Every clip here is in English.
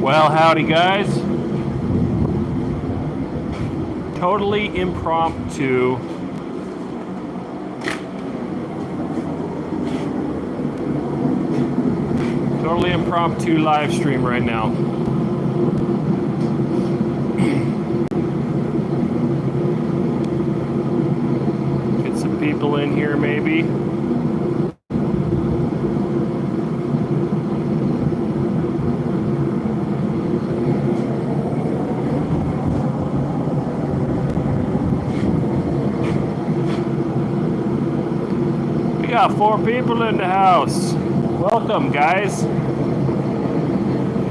Well, howdy guys. Totally impromptu. Totally impromptu live stream right now. Get some people in here maybe. We got 4 people in the house. Welcome, guys.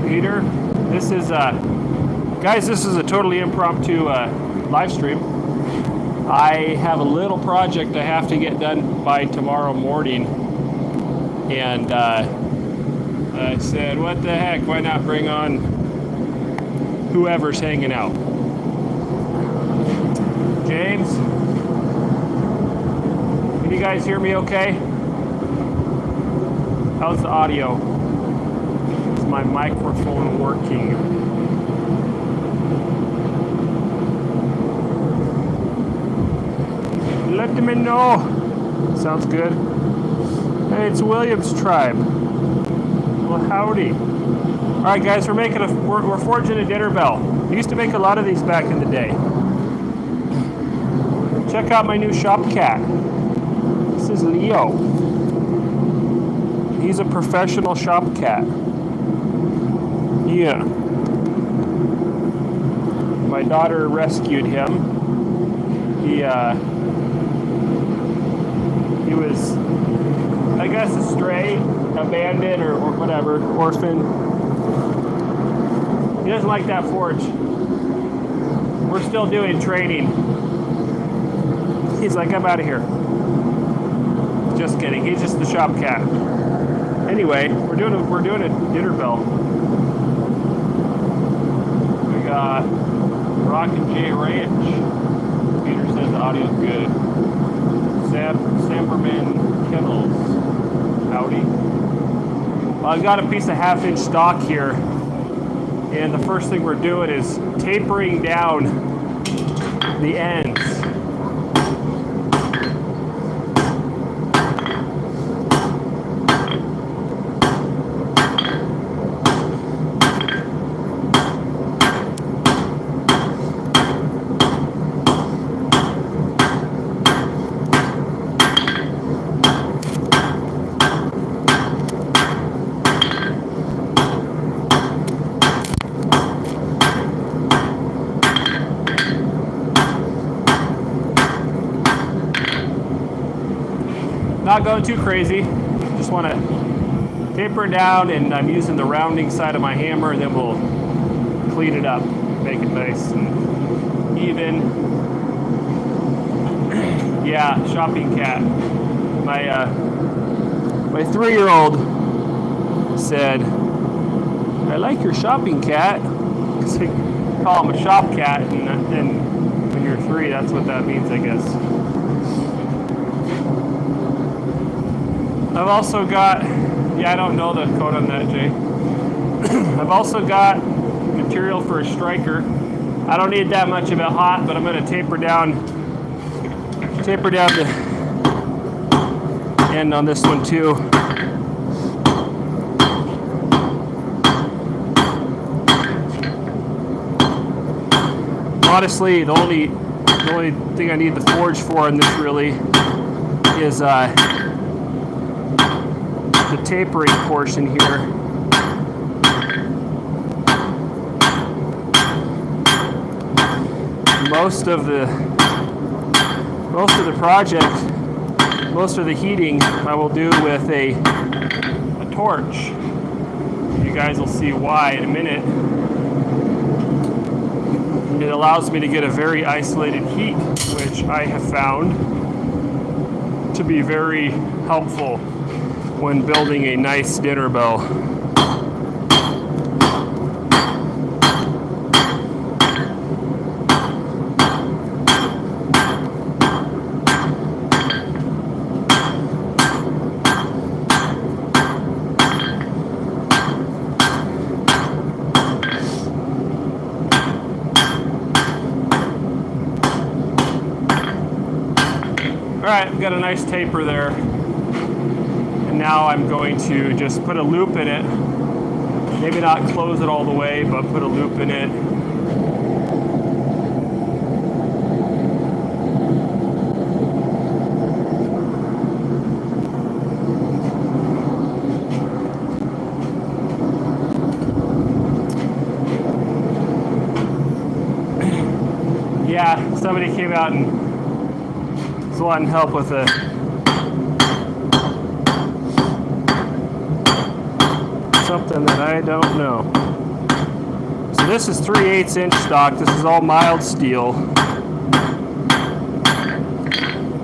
Peter, this is a totally impromptu live stream. I have a little project I have to get done by tomorrow morning, and I said, what the heck, why not bring on whoever's hanging out? James, can you guys hear me okay? How's the audio? Is my microphone working? Let me know. Sounds good. Hey, it's Williams Tribe. Well, howdy. All right, guys, we're forging a dinner bell. We used to make a lot of these back in the day. Check out my new shop cat. This is Leo. He's a professional shop cat. Yeah. My daughter rescued him. He was, I guess, a stray, abandoned, or whatever, orphan. He doesn't like that forge. We're still doing training. He's like, I'm out of here. Just kidding. He's just the shop cat. Anyway, we're doing a dinner bell. We got Rockin' J Ranch. Peter says the audio's good. Samberman Kennels. Howdy. Well, I've got a piece of 1/2-inch stock here, and the first thing we're doing is tapering down the ends. Not going too crazy, just want to taper it down, and I'm using the rounding side of my hammer, and then we'll clean it up, make it nice and even. Yeah, shopping cat. My 3-year-old said, I like your shopping cat, because we call him a shop cat, and when you're 3, that's what that means, I guess. I've also got, I don't know the code on that, Jay. I've also got material for a striker. I don't need that much of it hot, but I'm going to taper down the end on this one too. Honestly, the only thing I need the forge for in this really is the tapering portion here. Most of the project, most of the heating I will do with a torch. You guys will see why in a minute. It allows me to get a very isolated heat, which I have found to be very helpful when building a nice dinner bell. Alright, I've got a nice taper there. And now I'm going to just put a loop in it. Maybe not close it all the way, but put a loop in it. Yeah, somebody came out and was wanting help with a something that I don't know. So this is 3/8 inch stock. This is all mild steel.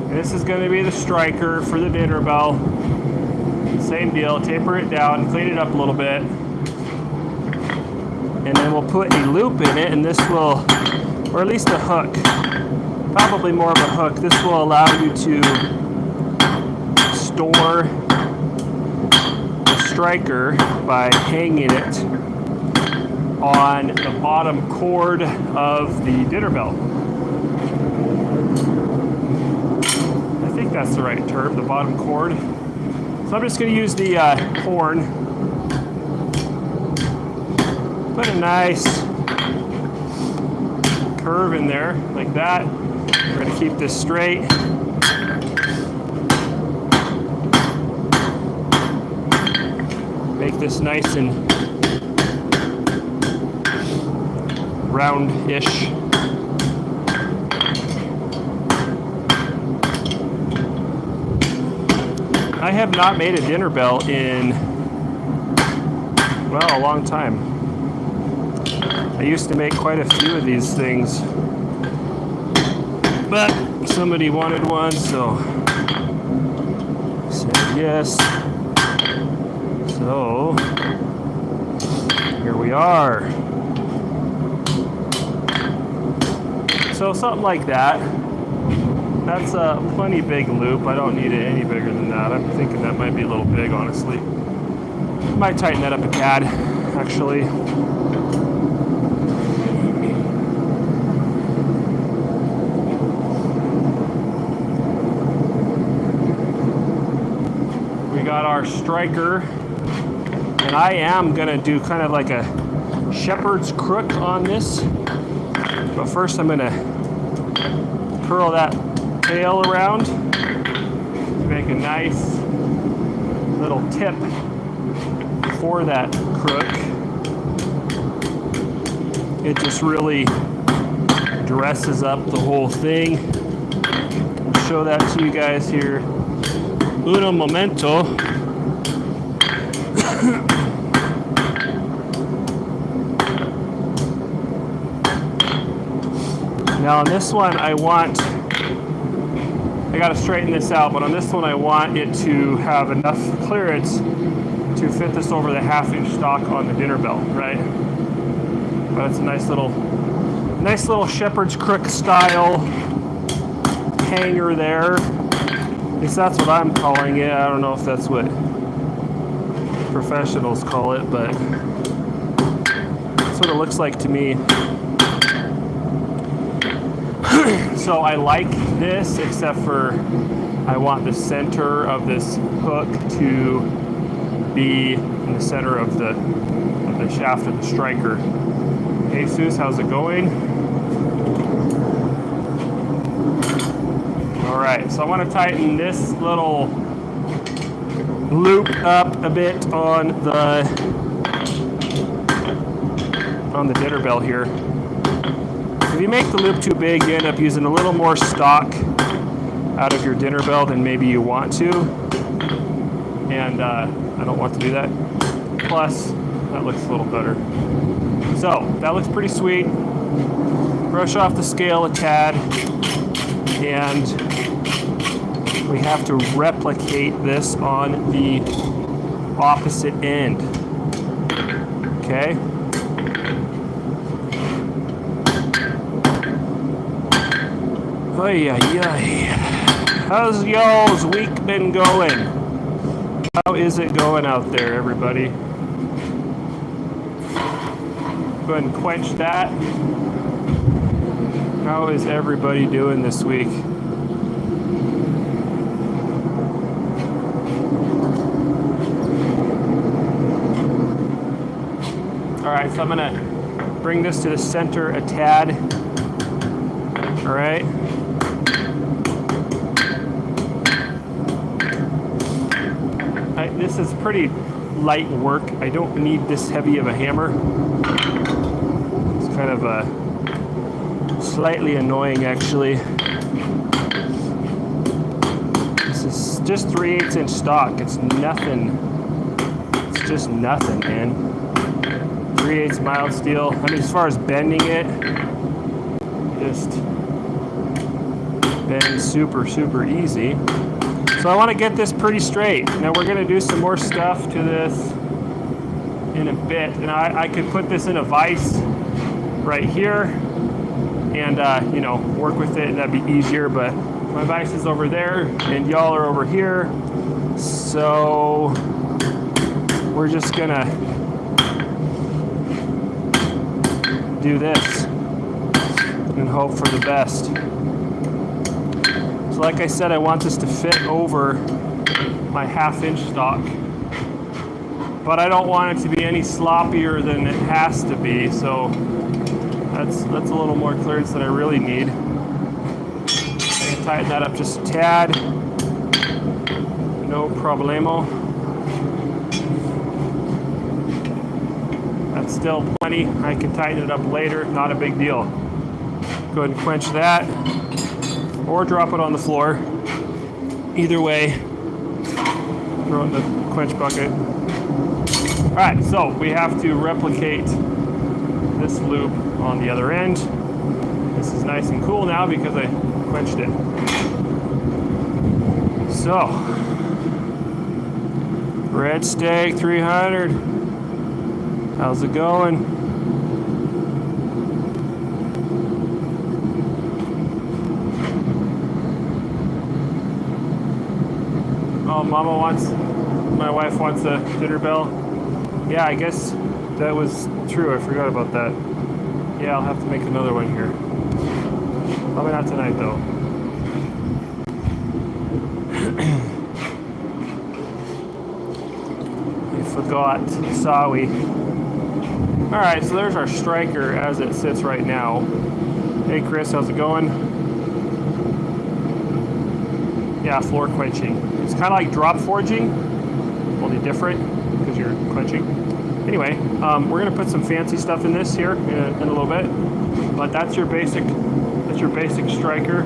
And this is going to be the striker for the dinner bell. Same deal. Taper it down, clean it up a little bit, and then we'll put a loop in it, and this will, or at least a hook, probably more of a hook. This will allow you to store the striker by hanging it on the bottom cord of the dinner bell. I think that's the right term, the bottom cord. So I'm just going to use the horn. Put a nice curve in there, like that. We're going to keep this straight. Make this nice and round-ish. I have not made a dinner bell in, well, a long time. I used to make quite a few of these things, but somebody wanted one, so I said yes. So here we are. So something like that. That's a plenty big loop. I don't need it any bigger than that. I'm thinking that might be a little big, honestly. Might tighten that up a tad, actually. We got our striker, and I am gonna do kind of like a shepherd's crook on this. But first I'm gonna curl that tail around to make a nice little tip for that crook. It just really dresses up the whole thing. I'll show that to you guys here. Uno momento. Now on this one I gotta straighten this out, but on this one I want it to have enough clearance to fit this over the 1/2 inch stock on the dinner bell, right? But it's a nice little shepherd's crook style hanger there. At least that's what I'm calling it. I don't know if that's what professionals call it, but that's what it looks like to me. So I like this, except for I want the center of this hook to be in the center of the shaft of the striker. Hey Jesus, how's it going? Alright, so I want to tighten this little loop up a bit on the dinner bell here. If you make the loop too big, you end up using a little more stock out of your dinner bell than maybe you want to. And I don't want to do that. Plus, that looks a little better. So, that looks pretty sweet. Brush off the scale a tad. And we have to replicate this on the opposite end. Okay? Ay, ay, ay. How's y'all's week been going? How is it going out there, everybody? Go ahead and quench that. How is everybody doing this week? All right, so I'm gonna bring this to the center a tad. All right. This is pretty light work. I don't need this heavy of a hammer. It's kind of slightly annoying, actually. This is just 3/8 inch stock. It's nothing. It's just nothing, man. 3/8 mild steel. I mean, as far as bending it, just bends super, super easy. So I want to get this pretty straight. Now we're going to do some more stuff to this in a bit. And I could put this in a vise right here and, you know, work with it, and that'd be easier. But my vise is over there and y'all are over here. So we're just going to do this and hope for the best. So like I said, I want this to fit over my 1/2 inch stock, but I don't want it to be any sloppier than it has to be. So that's a little more clearance than I really need. I can tighten that up just a tad. No problemo. That's still plenty. I can tighten it up later. Not a big deal. Go ahead and quench that, or drop it on the floor. Either way, throw it in the quench bucket. All right, so we have to replicate this loop on the other end. This is nice and cool now because I quenched it. So, Red Steak 300. How's it going? Oh, my wife wants a dinner bell. Yeah, I guess that was true. I forgot about that. Yeah, I'll have to make another one here. Probably not tonight, though. I forgot. Sorry. All right, so there's our striker as it sits right now. Hey, Chris, how's it going? Yeah, floor quenching. It's kind of like drop forging, only different because you're quenching. Anyway, we're gonna put some fancy stuff in this here in a little bit, but that's your basic striker.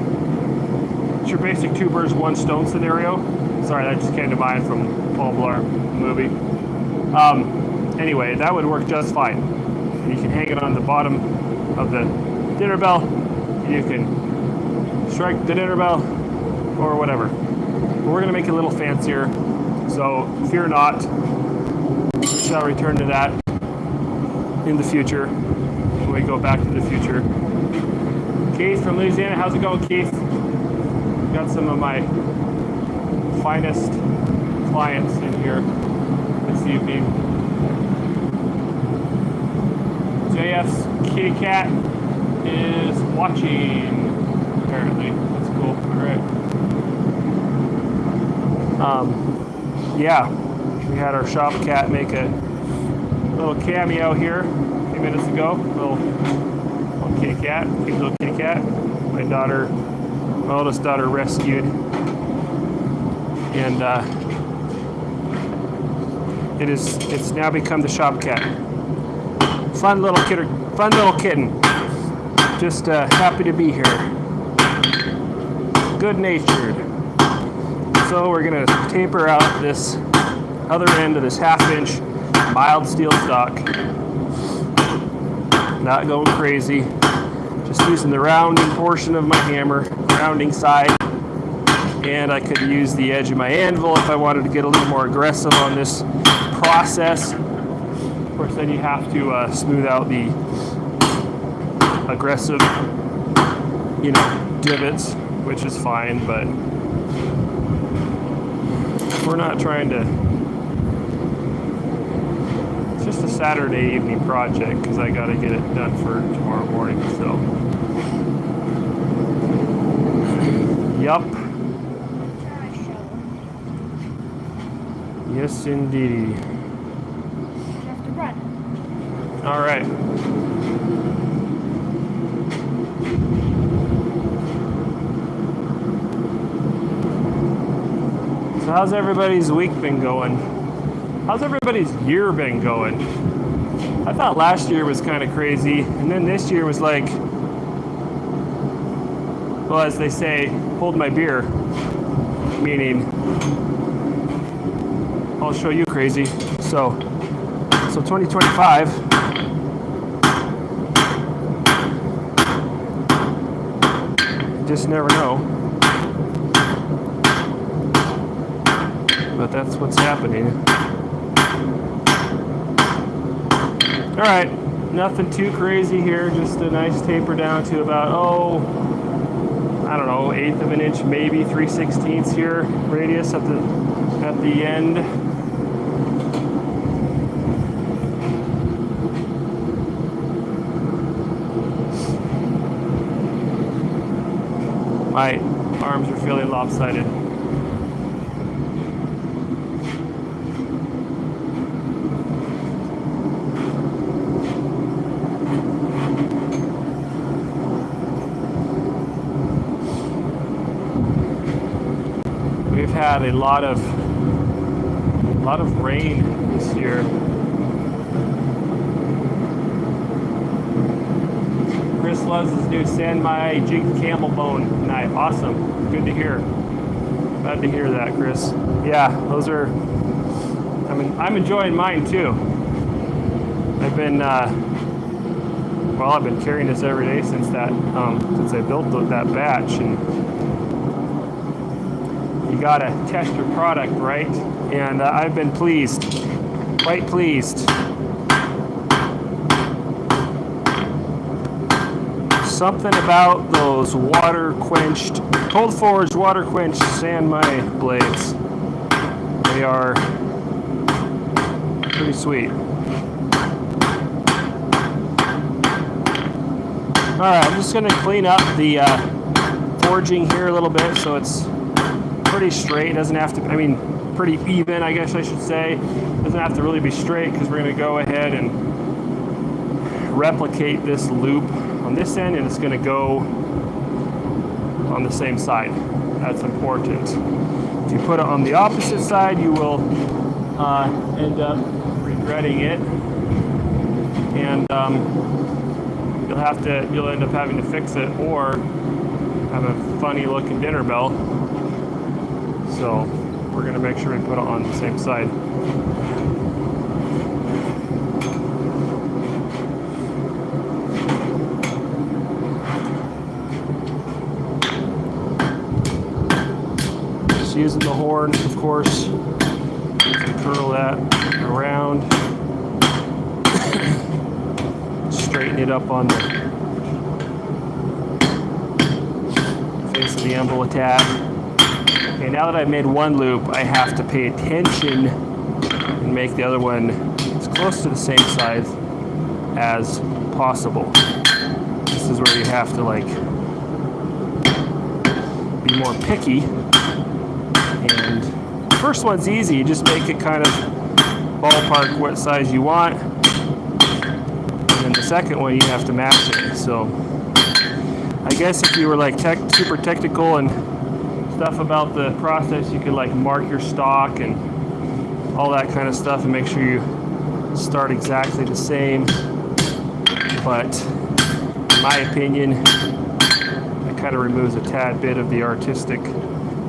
It's your basic 2 birds, 1 stone scenario. Sorry, that just came to mind from Paul Blart movie. Anyway, that would work just fine. You can hang it on the bottom of the dinner bell. You can strike the dinner bell or whatever. But we're gonna make it a little fancier, so fear not. We shall return to that in the future when we go back to the future. Keith from Louisiana, how's it going, Keith? Got some of my finest clients in here this evening. JF's kitty cat is watching, apparently. That's cool. All right. Yeah, we had our shop cat make a little cameo here a few minutes ago. Little kitty cat, cute little kitty cat. My oldest daughter rescued, and it's now become the shop cat. Fun little kitten. Just happy to be here. Good natured. So we're gonna taper out this other end of this 1/2 inch mild steel stock. Not going crazy. Just using the rounding portion of my hammer, rounding side. And I could use the edge of my anvil if I wanted to get a little more aggressive on this process. Of course, then you have to smooth out the aggressive, divots, which is fine, but we're not trying to. It's just a Saturday evening project because I got to get it done for tomorrow morning. So, yup. Yes, indeed. All right. So how's everybody's week been going? How's everybody's year been going? I thought last year was kind of crazy, and then this year was like, well, as they say, hold my beer, meaning I'll show you crazy. So 2025, you just never know. But that's what's happening. All right, nothing too crazy here, just a nice taper down to about, I don't know, 1/8 of an inch, maybe 3/16 here, radius at the end. My arms are feeling lopsided. We've had a lot of rain this year. Chris loves his new San Mai Jig Camel Bone knife. Awesome. Good to hear. Glad to hear that, Chris. Yeah, those are. I'm enjoying mine too. I've been carrying this every day since I built that batch, and you gotta test your product, right? And I've been quite pleased. Something about those cold forged water quenched San Mai blades. They are pretty sweet. All right, I'm just gonna clean up the forging here a little bit so it's pretty straight. It doesn't have to, pretty even, I guess I should say. It doesn't have to really be straight because we're going to go ahead and replicate this loop on this end, and it's going to go on the same side. That's important. If you put it on the opposite side, you will end up regretting it, and you'll end up having to fix it or have a funny looking dinner bell. So we're going to make sure we put it on the same side. Just using the horn, of course, to curl that around. Straighten it up on the face of the anvil a tad. Okay, now that I've made one loop, I have to pay attention and make the other one as close to the same size as possible. This is where you have to be more picky. And the first one's easy, you just make it kind of ballpark what size you want. And then the second one, you have to match it. So I guess if you were super technical and stuff about the process, you could mark your stock and all that kind of stuff and make sure you start exactly the same. But in my opinion, it kind of removes a tad bit of the artistic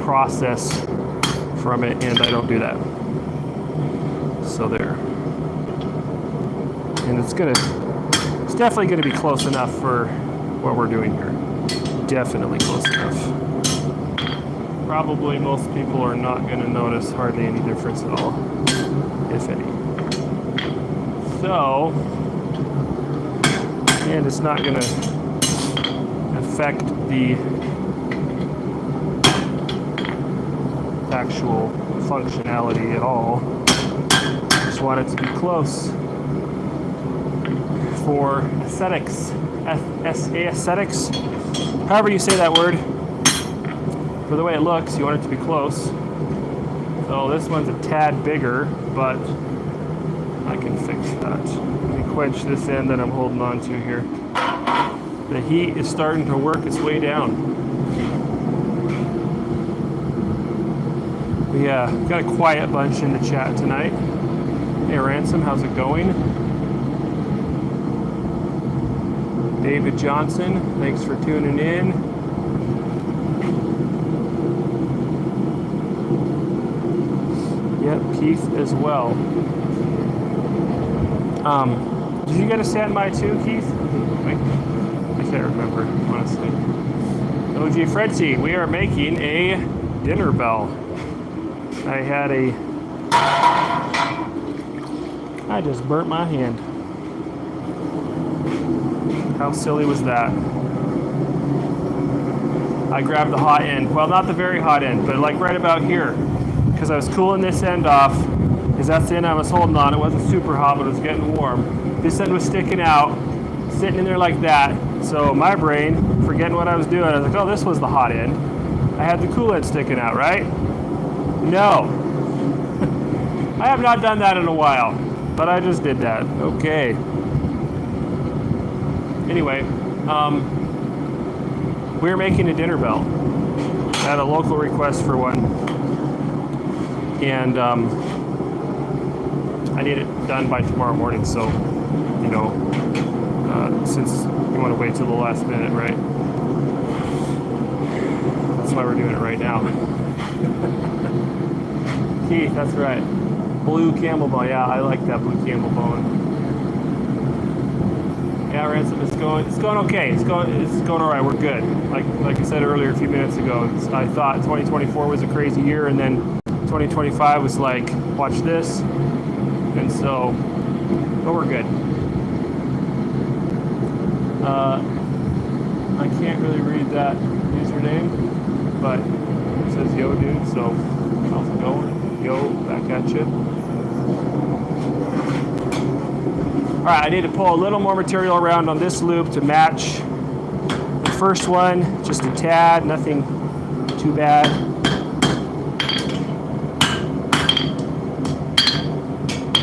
process from it, and I don't do that. So there. And it's definitely gonna be close enough for what we're doing here. Definitely close enough. Probably most people are not going to notice hardly any difference at all, if any. So, and it's not going to affect the actual functionality at all. Just want it to be close for aesthetics. Aesthetics, however you say that word. For the way it looks, you want it to be close. So this one's a tad bigger, but I can fix that. that. Let me quench this end that I'm holding on to here. The heat is starting to work its way down. We got a quiet bunch in the chat tonight. Hey Ransom, how's it going? David Johnson, thanks for tuning in. Yep, Keith as well. Did you get a standby too, Keith? I can't remember, honestly. OG Fredzy, we are making a dinner bell. I just burnt my hand. How silly was that? I grabbed the hot end. Well, not the very hot end, but like right about here. Because I was cooling this end off, because that's the end I was holding on. It wasn't super hot, but it was getting warm. This end was sticking out, sitting in there like that. So my brain, forgetting what I was doing, I was like, oh, this was the hot end. I had the cool end sticking out, right? No. I have not done that in a while, but I just did that. Okay. Anyway, we're making a dinner bell. I had a local request for one. And I need it done by tomorrow morning, so, you know, since you want to wait till the last minute, right? That's why we're doing it right now. Keith, that's right. Blue camel bone. Yeah, I like that blue camel bone. Yeah, Ransom, it's going okay. It's going all right. We're good. Like I said earlier, a few minutes ago, I thought 2024 was a crazy year, and then 2025 was like, watch this, and so, but we're good. I can't really read that username, but it says yo dude, so how's it going? Yo, back at you. Alright, I need to pull a little more material around on this loop to match the first one, just a tad, nothing too bad.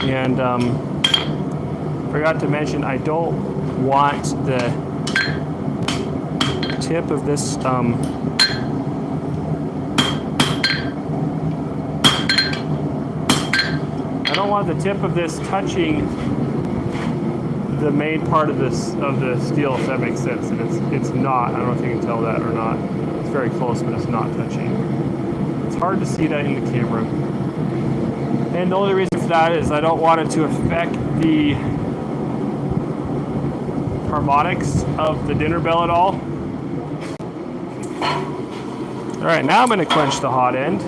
And forgot to mention, I don't want the tip of this I don't want the tip of this touching the main part of the steel, if that makes sense. And it's not. I don't know if you can tell that or not. It's very close, but it's not touching. It's hard to see that in the camera. And the only reason for that is I don't want it to affect the harmonics of the dinner bell at all. All right, now I'm going to quench the hot end.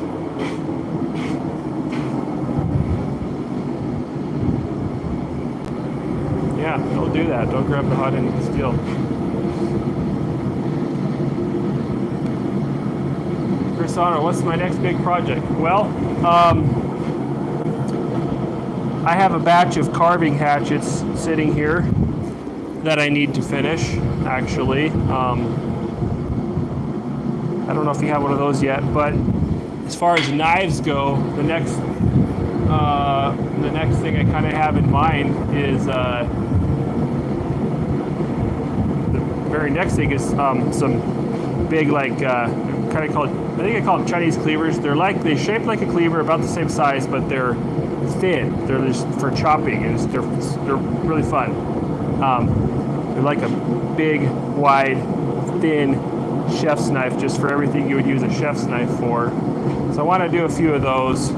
Yeah, don't do that. Don't grab the hot end of the steel. Chris, what's my next big project? Well, I have a batch of carving hatchets sitting here that I need to finish, actually. I don't know if you have one of those yet, but as far as knives go, the next thing I kind of have in mind is the very next thing is some big, like, kind of called, I think I call them Chinese cleavers. They're shaped like a cleaver, about the same size, but they're thin. They're just for chopping, and they're really fun. They're like a big, wide, thin chef's knife, just for everything you would use a chef's knife for. So I want to do a few of those.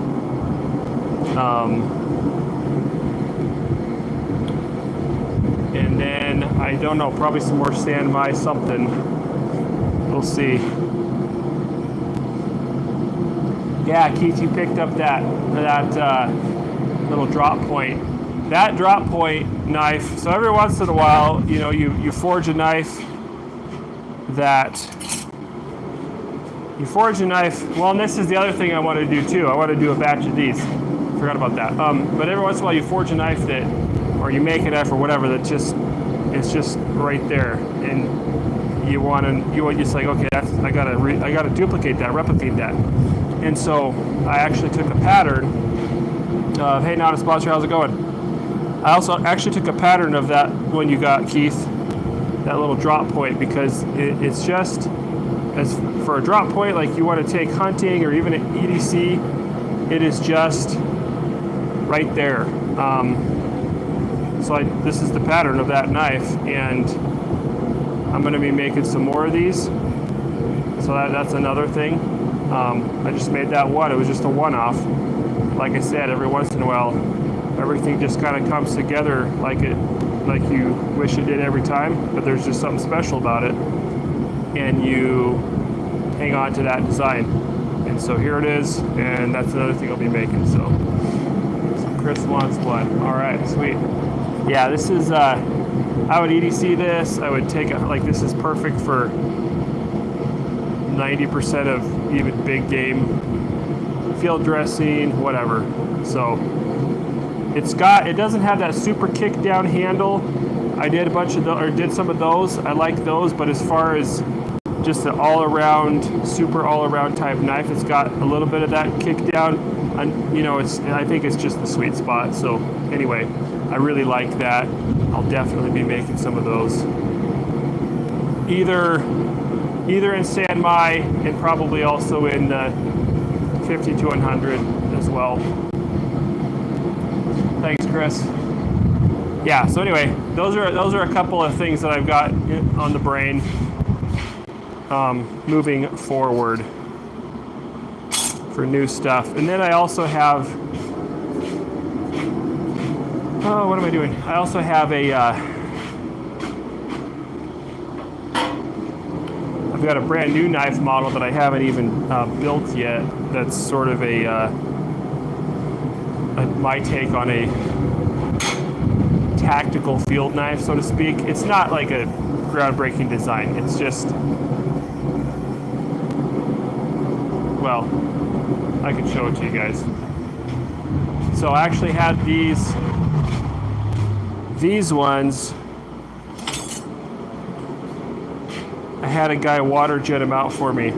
And then, I don't know, probably some more standby something. We'll see. Yeah, Keith, you picked up that little drop point. That drop point knife, so every once in a while, you know, you forge a knife well, and this is the other thing I want to do too. I want to do a batch of these. Forgot about that. But every once in a while you forge a knife or you make a knife or whatever it's just right there, and you just like, okay, I gotta duplicate that, replicate that. And so I actually took a pattern of, hey, not a sponsor, how's it going? I also actually took a pattern of that one you got, Keith, that little drop point, because it's just, as for a drop point, like you want to take hunting or even an EDC, it is just right there. So this is the pattern of that knife, and I'm going to be making some more of these. So that's another thing. I just made that one. It was just a one-off. Like I said, every once in a while, everything just kind of comes together like you wish it did every time, but there's just something special about it, and you hang on to that design. And so here it is, and that's another thing I'll be making. So Chris wants one. All right, sweet. Yeah, this is, I would EDC this. I would take it, like this is perfect for 90% of even big game, field dressing, whatever. So it doesn't have that super kick down handle. I did a bunch of those, or did some of those. I like those, but as far as just an super all around type knife, it's got a little bit of that kick down. And, you know, I think it's just the sweet spot. So anyway, I really like that. I'll definitely be making some of those. Either in San Mai and probably also in 50 to 100 as well. Thanks, Chris. Yeah, so anyway, those are a couple of things that I've got on the brain moving forward for new stuff. And then I also have, what am I doing? I also have I've got a brand new knife model that I haven't even built yet. That's sort of my take on a tactical field knife, so to speak. It's not like a groundbreaking design. It's just, well, I can show it to you guys. So I actually had these ones. I had a guy water jet them out for me.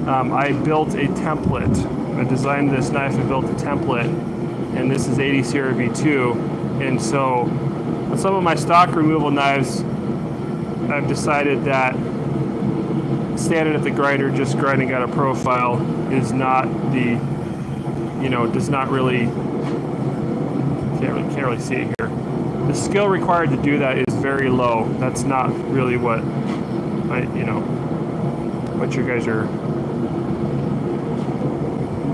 I built a template. I designed this knife and built a template, and this is 80 Sierra V2. And so on some of my stock removal knives, I've decided that standing at the grinder, just grinding out a profile is not the, does not really, can't really see it here. The skill required to do that is very low. That's not really what what you guys are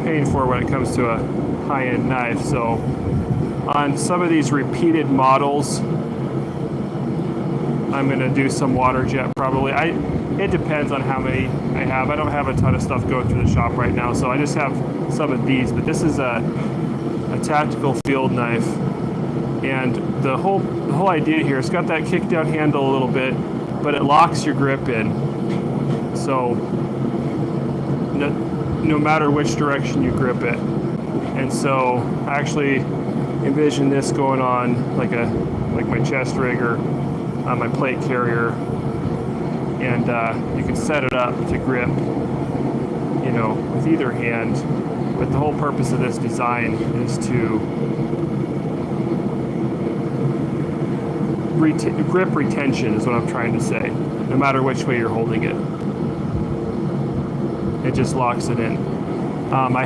paying for when it comes to a high-end knife. So on some of these repeated models, I'm going to do some water jet probably. It depends on how many I have. I don't have a ton of stuff going through the shop right now, so I just have some of these. But this is a tactical field knife, and the whole idea here, it's got that kick down handle a little bit, but it locks your grip in. So no matter which direction you grip it. And so I actually envision this going on like my chest rig or on my plate carrier, and you can set it up to grip, with either hand. But the whole purpose of this design is to grip retention is what I'm trying to say. No matter which way you're holding it, it just locks it in. I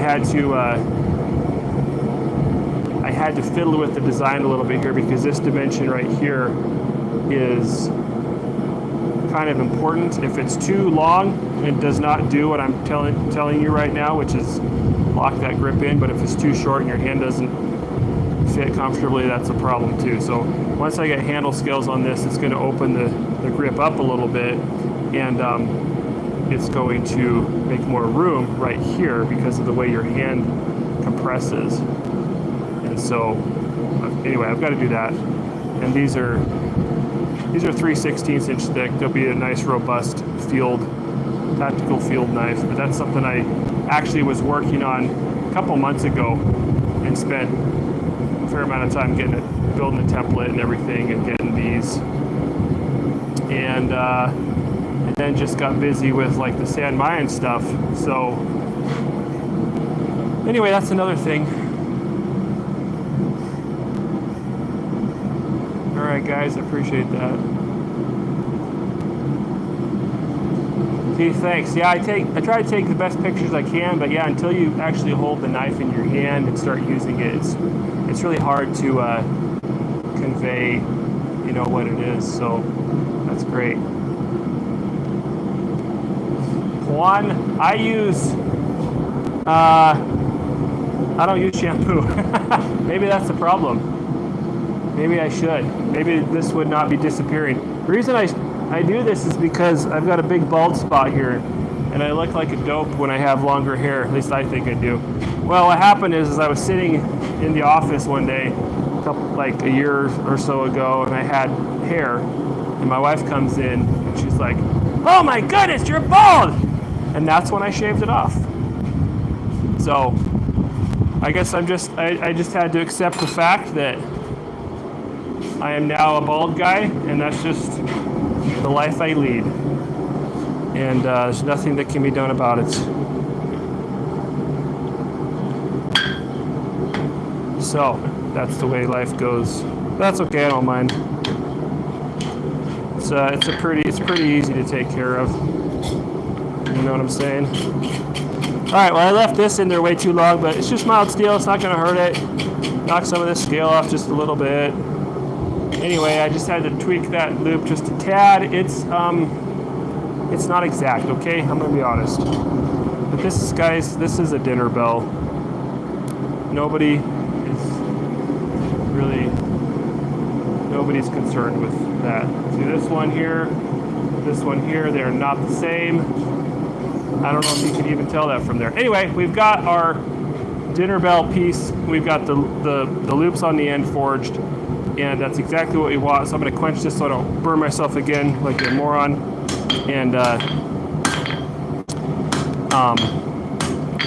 had to fiddle with the design a little bit here because this dimension right here is kind of important. If it's too long, it does not do what I'm telling you right now, which is lock that grip in. But if it's too short and your hand doesn't fit comfortably, that's a problem too. So once I get handle scales on this, it's going to open the grip up a little bit, and it's going to make more room right here because of the way your hand compresses. And so anyway, I've got to do that. And these are 3/16 inch thick. They'll be a nice robust tactical field knife. But that's something I actually was working on a couple months ago and spent a fair amount of time building the template and everything and getting these. And then just got busy with like the San Mayan stuff. So anyway, that's another thing. right, guys, I appreciate that. Keith, thanks. Yeah, I try to take the best pictures I can, but yeah, until you actually hold the knife in your hand and start using it, it's really hard to convey, you know, what it is. So that's great. Juan, I don't use shampoo. Maybe that's the problem. Maybe I should. Maybe this would not be disappearing. The reason I do this is because I've got a big bald spot here, and I look like a dope when I have longer hair. At least I think I do. Well, what happened is I was sitting in the office one day, like a year or so ago, and I had hair, and my wife comes in, and she's like, "Oh my goodness, you're bald!" And that's when I shaved it off. So I guess I just had to accept the fact that I am now a bald guy, and that's just the life I lead. And there's nothing that can be done about it. So that's the way life goes. That's okay, I don't mind. It's pretty easy to take care of. You know what I'm saying? Alright, well I left this in there way too long, but it's just mild steel, it's not gonna hurt it. Knock some of this scale off just a little bit. Anyway, I just had to tweak that loop just a tad. It's not exact, okay? I'm gonna be honest. But this is, guys, this is a dinner bell. Nobody's concerned with that. See this one here, they're not the same. I don't know if you can even tell that from there. Anyway, we've got our dinner bell piece. We've got the loops on the end forged, and that's exactly what we want. So I'm going to quench this so I don't burn myself again like a moron. And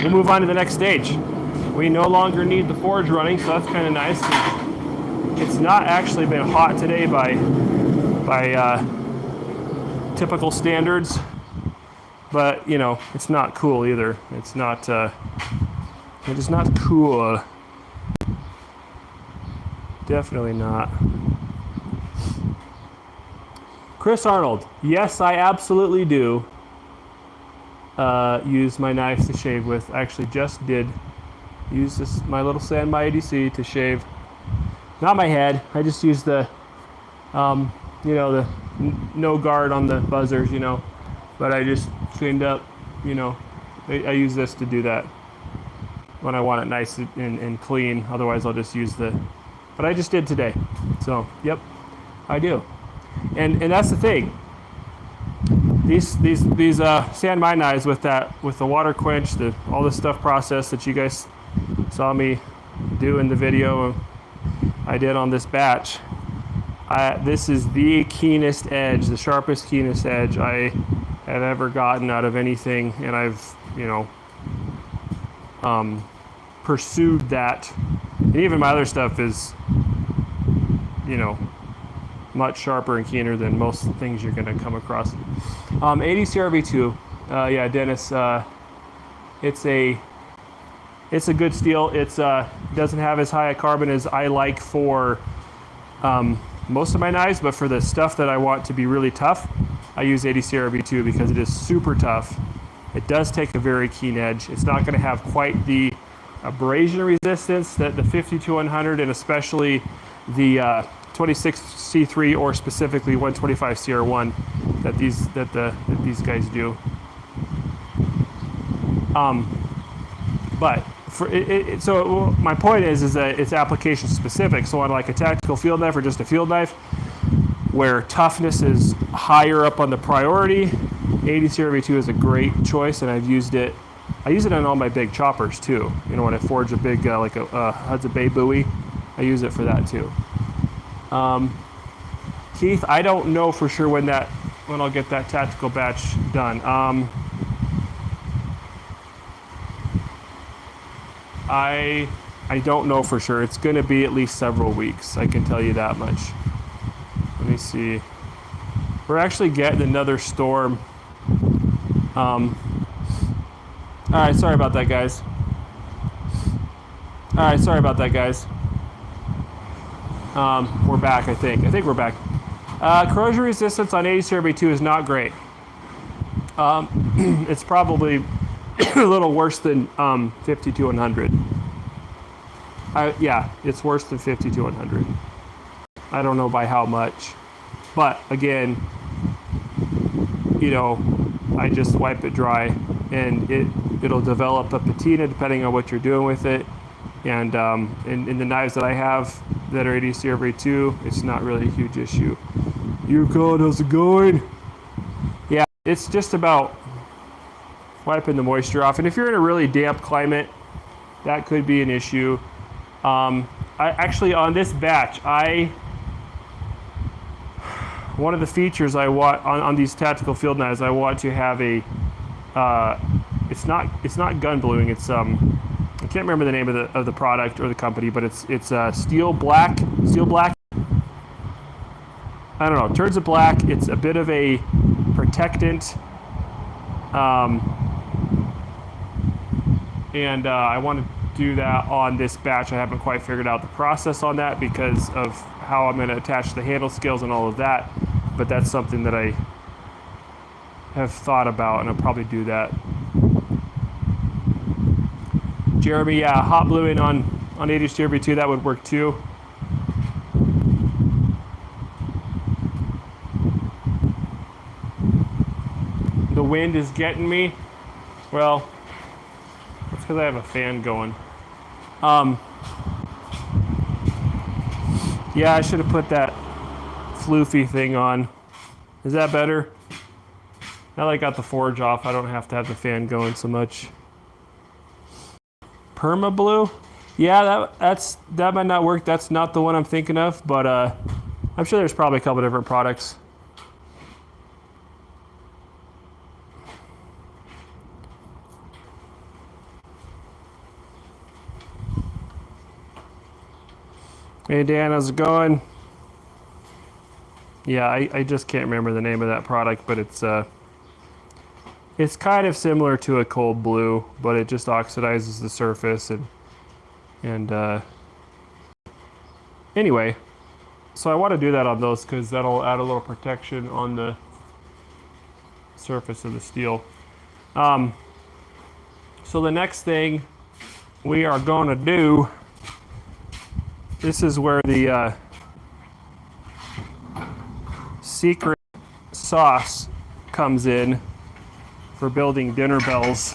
we'll move on to the next stage. We no longer need the forge running, so that's kind of nice. It's not actually been hot today by typical standards. But, you know, it's not cool either. It is not cool. Definitely not. Chris Arnold. Yes, I absolutely do use my knives to shave with. I actually just did use my little San My ADC to shave. Not my head. I just used the, you know, the no guard on the buzzers, you know. But I just cleaned up, you know, I use this to do that when I want it nice and clean. Otherwise, I'll just use but I just did today. So, yep, I do. And that's the thing. These San My knives with the water quench, all the stuff process that you guys saw me do in the video I did on this batch. This is the keenest edge, the sharpest, keenest edge I have ever gotten out of anything, and I've, you know, pursued that. And even my other stuff is, you know, much sharper and keener than most things you're going to come across. 80 CRV2, yeah, Dennis, it's a good steel. It's doesn't have as high a carbon as I like for most of my knives, but for the stuff that I want to be really tough, I use 80 CRV2 because it is super tough. It does take a very keen edge. It's not going to have quite the abrasion resistance that the 52-100 and especially the 26C3 or specifically 125 CR1 that these guys do. But so my point is that it's application specific. So on like a tactical field knife or just a field knife, where toughness is higher up on the priority, 80 CRV2 is a great choice, and I've used it. I use it on all my big choppers too. You know, when I forge a big like a Hudson Bay buoy, I use it for that too. Keith, I don't know for sure when I'll get that tactical batch done. I don't know for sure. It's going to be at least several weeks. I can tell you that much. Let me see. We're actually getting another storm. All right, sorry about that, guys. We're back, I think. I think we're back. Corrosion resistance on 80 CRB2 is not great. It's probably a little worse than 50 to 100. Yeah, it's worse than 50 to 100. I don't know by how much. But again, you know, I just wipe it dry and it'll develop a patina depending on what you're doing with it. And in the knives that I have that are 80 CRB2, it's not really a huge issue. Yukon, how's it going? Yeah, it's just about wiping the moisture off. And if you're in a really damp climate, that could be an issue. I actually, on this batch, one of the features I want on these tactical field knives, I want to have a, it's not gun bluing, it's I can't remember the name of the product or the company, but it's steel black. I don't know. It turns it black. It's a bit of a protectant, and I want to do that on this batch. I haven't quite figured out the process on that because of how I'm going to attach the handle scales and all of that. But that's something that I have thought about, and I'll probably do that. Jeremy, yeah, hot bluing on 80 CRB2, that would work too. The wind is getting me. Well, that's because I have a fan going. Yeah, I should have put that floofy thing on. Is that better? Now that I got the forge off, I don't have to have the fan going so much. Perma blue? Yeah, that might not work. That's not the one I'm thinking of, but I'm sure there's probably a couple different products. Hey Dan, how's it going? Yeah, I just can't remember the name of that product, but it's kind of similar to a cold blue, but it just oxidizes the surface and anyway, so I want to do that on those because that'll add a little protection on the surface of the steel. So the next thing we are going to do, this is where the secret sauce comes in for building dinner bells.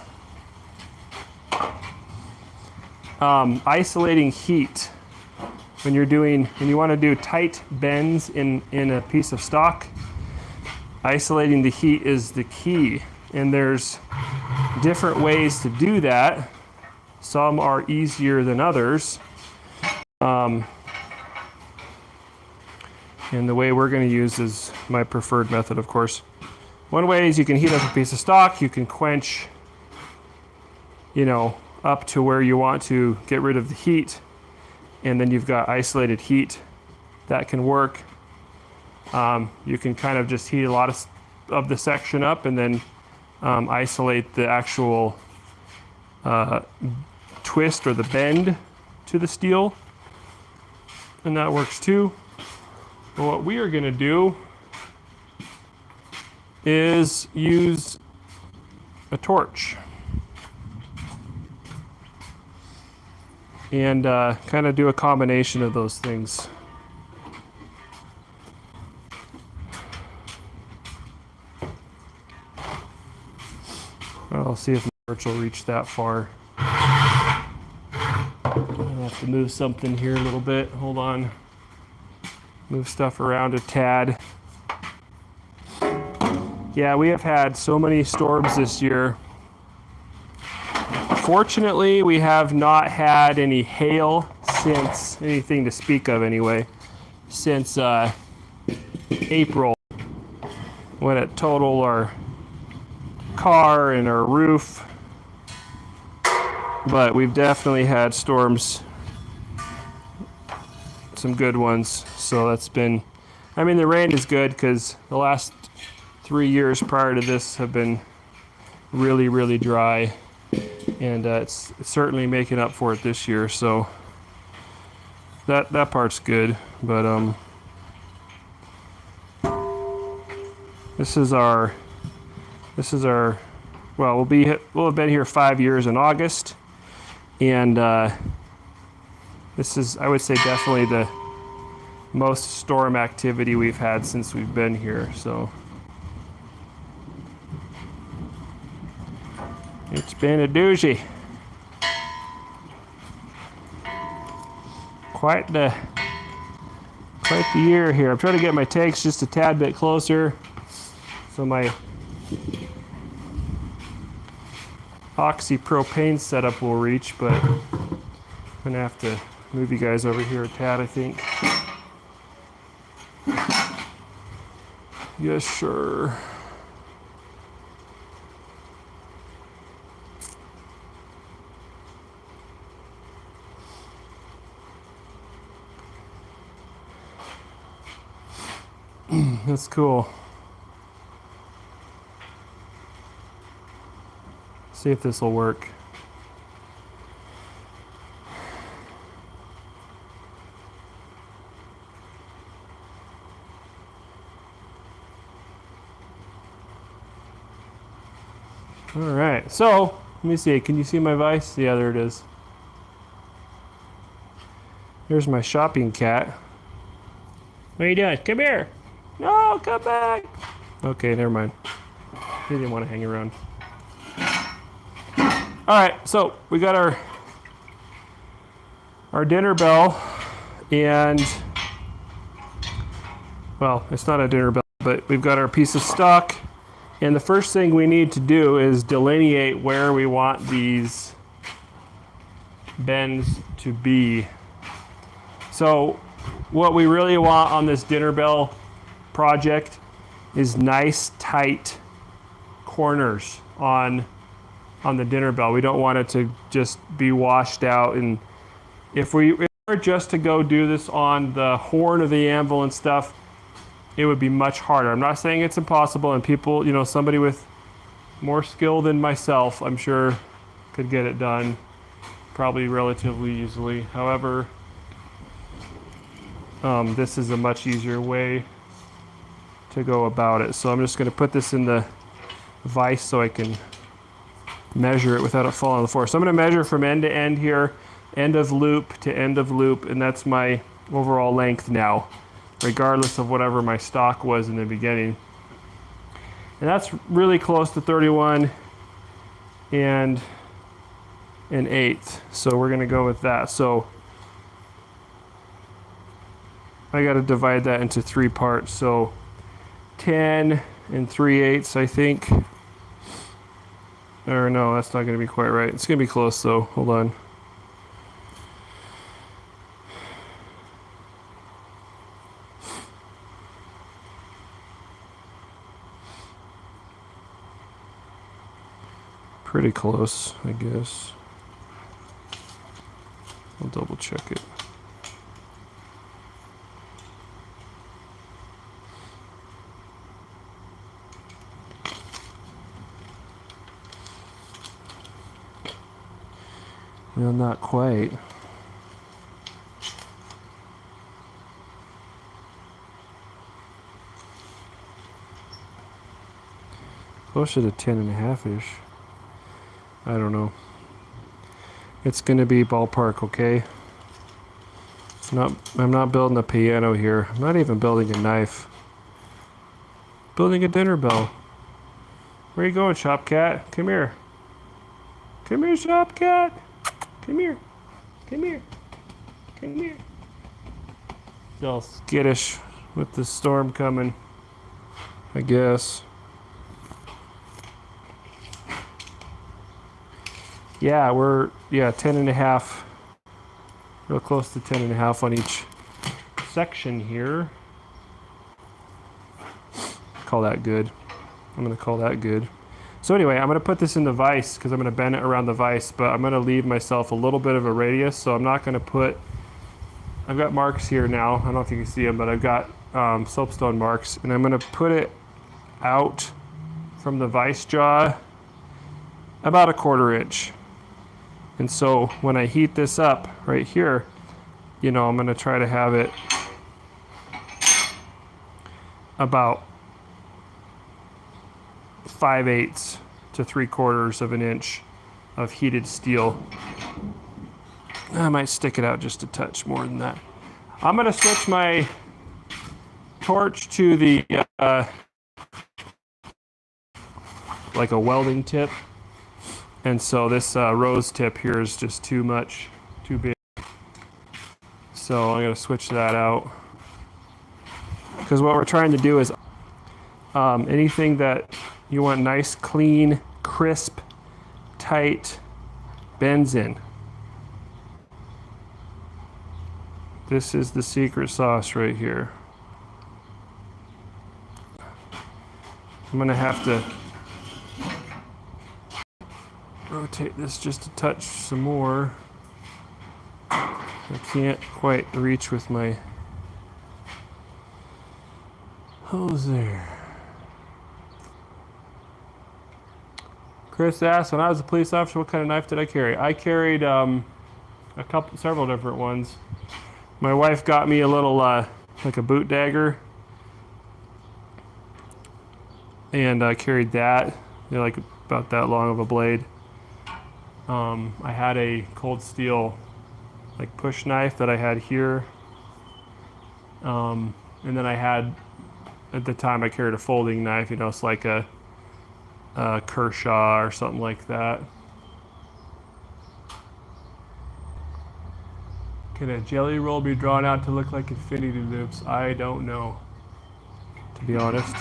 Isolating heat. When you want to do tight bends in a piece of stock, isolating the heat is the key. And there's different ways to do that. Some are easier than others. And the way we're going to use is my preferred method, of course. One way is you can heat up a piece of stock, you can quench, up to where you want to get rid of the heat, and then you've got isolated heat. That can work. You can kind of just heat a lot of the section up and then isolate the actual twist or the bend to the steel, and that works too. But what we are going to do is use a torch and kind of do a combination of those things. I'll see if the torch will reach that far. I'm gonna have to move something here a little bit. Hold on. Move stuff around a tad. Yeah, we have had so many storms this year. Fortunately, we have not had any hail since, anything to speak of anyway, since April, when it totaled our car and our roof. But we've definitely had storms, some good ones. So that's been, the rain is good because the last 3 years prior to this have been really, really dry, and it's certainly making up for it this year. So that part's good, but this is our well, we'll have been here 5 years in August, and this is, I would say, definitely the most storm activity we've had since we've been here. So it's been a doozy. Quite the year here. I'm trying to get my tanks just a tad bit closer so my oxypropane setup will reach, but I'm gonna have to move you guys over here a tad, I think. Yes, sure. That's cool. See if this will work. All right, so let me see. Can you see my vise? Yeah, there it is. Here's my shopping cat. What are you doing? Come here. No, come back. Okay, never mind. He didn't want to hang around. All right, so we got our dinner bell, and well, it's not a dinner bell, but we've got our piece of stock. And the first thing we need to do is delineate where we want these bends to be. So what we really want on this dinner bell project is nice, tight corners on the dinner bell. We don't want it to just be washed out. And if we were just to go do this on the horn of the anvil and stuff, it would be much harder. I'm not saying it's impossible, and people, somebody with more skill than myself, I'm sure, could get it done probably relatively easily. However, this is a much easier way to go about it. So I'm just going to put this in the vise so I can measure it without it falling on the floor. So I'm going to measure from end to end here, end of loop to end of loop, and that's my overall length now, regardless of whatever my stock was in the beginning. And that's really close to 31 and an eighth. So we're gonna go with that. So I gotta divide that into 3 parts. So 10 and 3/8, I think. Or no, that's not gonna be quite right. It's gonna be close though, hold on. Pretty close, I guess. I'll double check it. Well, not quite. Closer to 10.5-ish. I don't know. It's gonna be ballpark, okay? I'm not building a piano here. I'm not even building a knife. Building a dinner bell. Where you going, Shop Cat? Come here. Come here, Shop Cat. Come here. Come here. Come here. It's all skittish with the storm coming, I guess. Yeah, we're 10.5, real close to 10.5 on each section here. Call that good. I'm gonna call that good. So anyway, I'm gonna put this in the vise because I'm gonna bend it around the vise, but I'm gonna leave myself a little bit of a radius, so I'm not gonna put, I've got marks here now. I don't know if you can see them, but I've got soapstone marks, and I'm gonna put it out from the vise jaw about 1/4 inch. And so when I heat this up right here, you know, I'm gonna try to have it about 5/8 to 3/4 of an inch of heated steel. I might stick it out just a touch more than that. I'm gonna switch my torch to the like a welding tip, and so this rose tip here is just too much, too big. So I'm gonna switch that out, because what we're trying to do is anything that you want nice, clean, crisp, tight bends in. This is the secret sauce right here. I'm gonna have to rotate this just a touch some more. I can't quite reach with my hose there. Chris asked, when I was a police officer, what kind of knife did I carry? I carried several different ones. My wife got me a little, like a boot dagger, and I carried that, you know, like about that long of a blade. I had a cold steel, like push knife that I had here, and then I had, at the time I carried a folding knife, you know, it's like a Kershaw or something like that. Can a jelly roll be drawn out to look like infinity loops? I don't know, to be honest.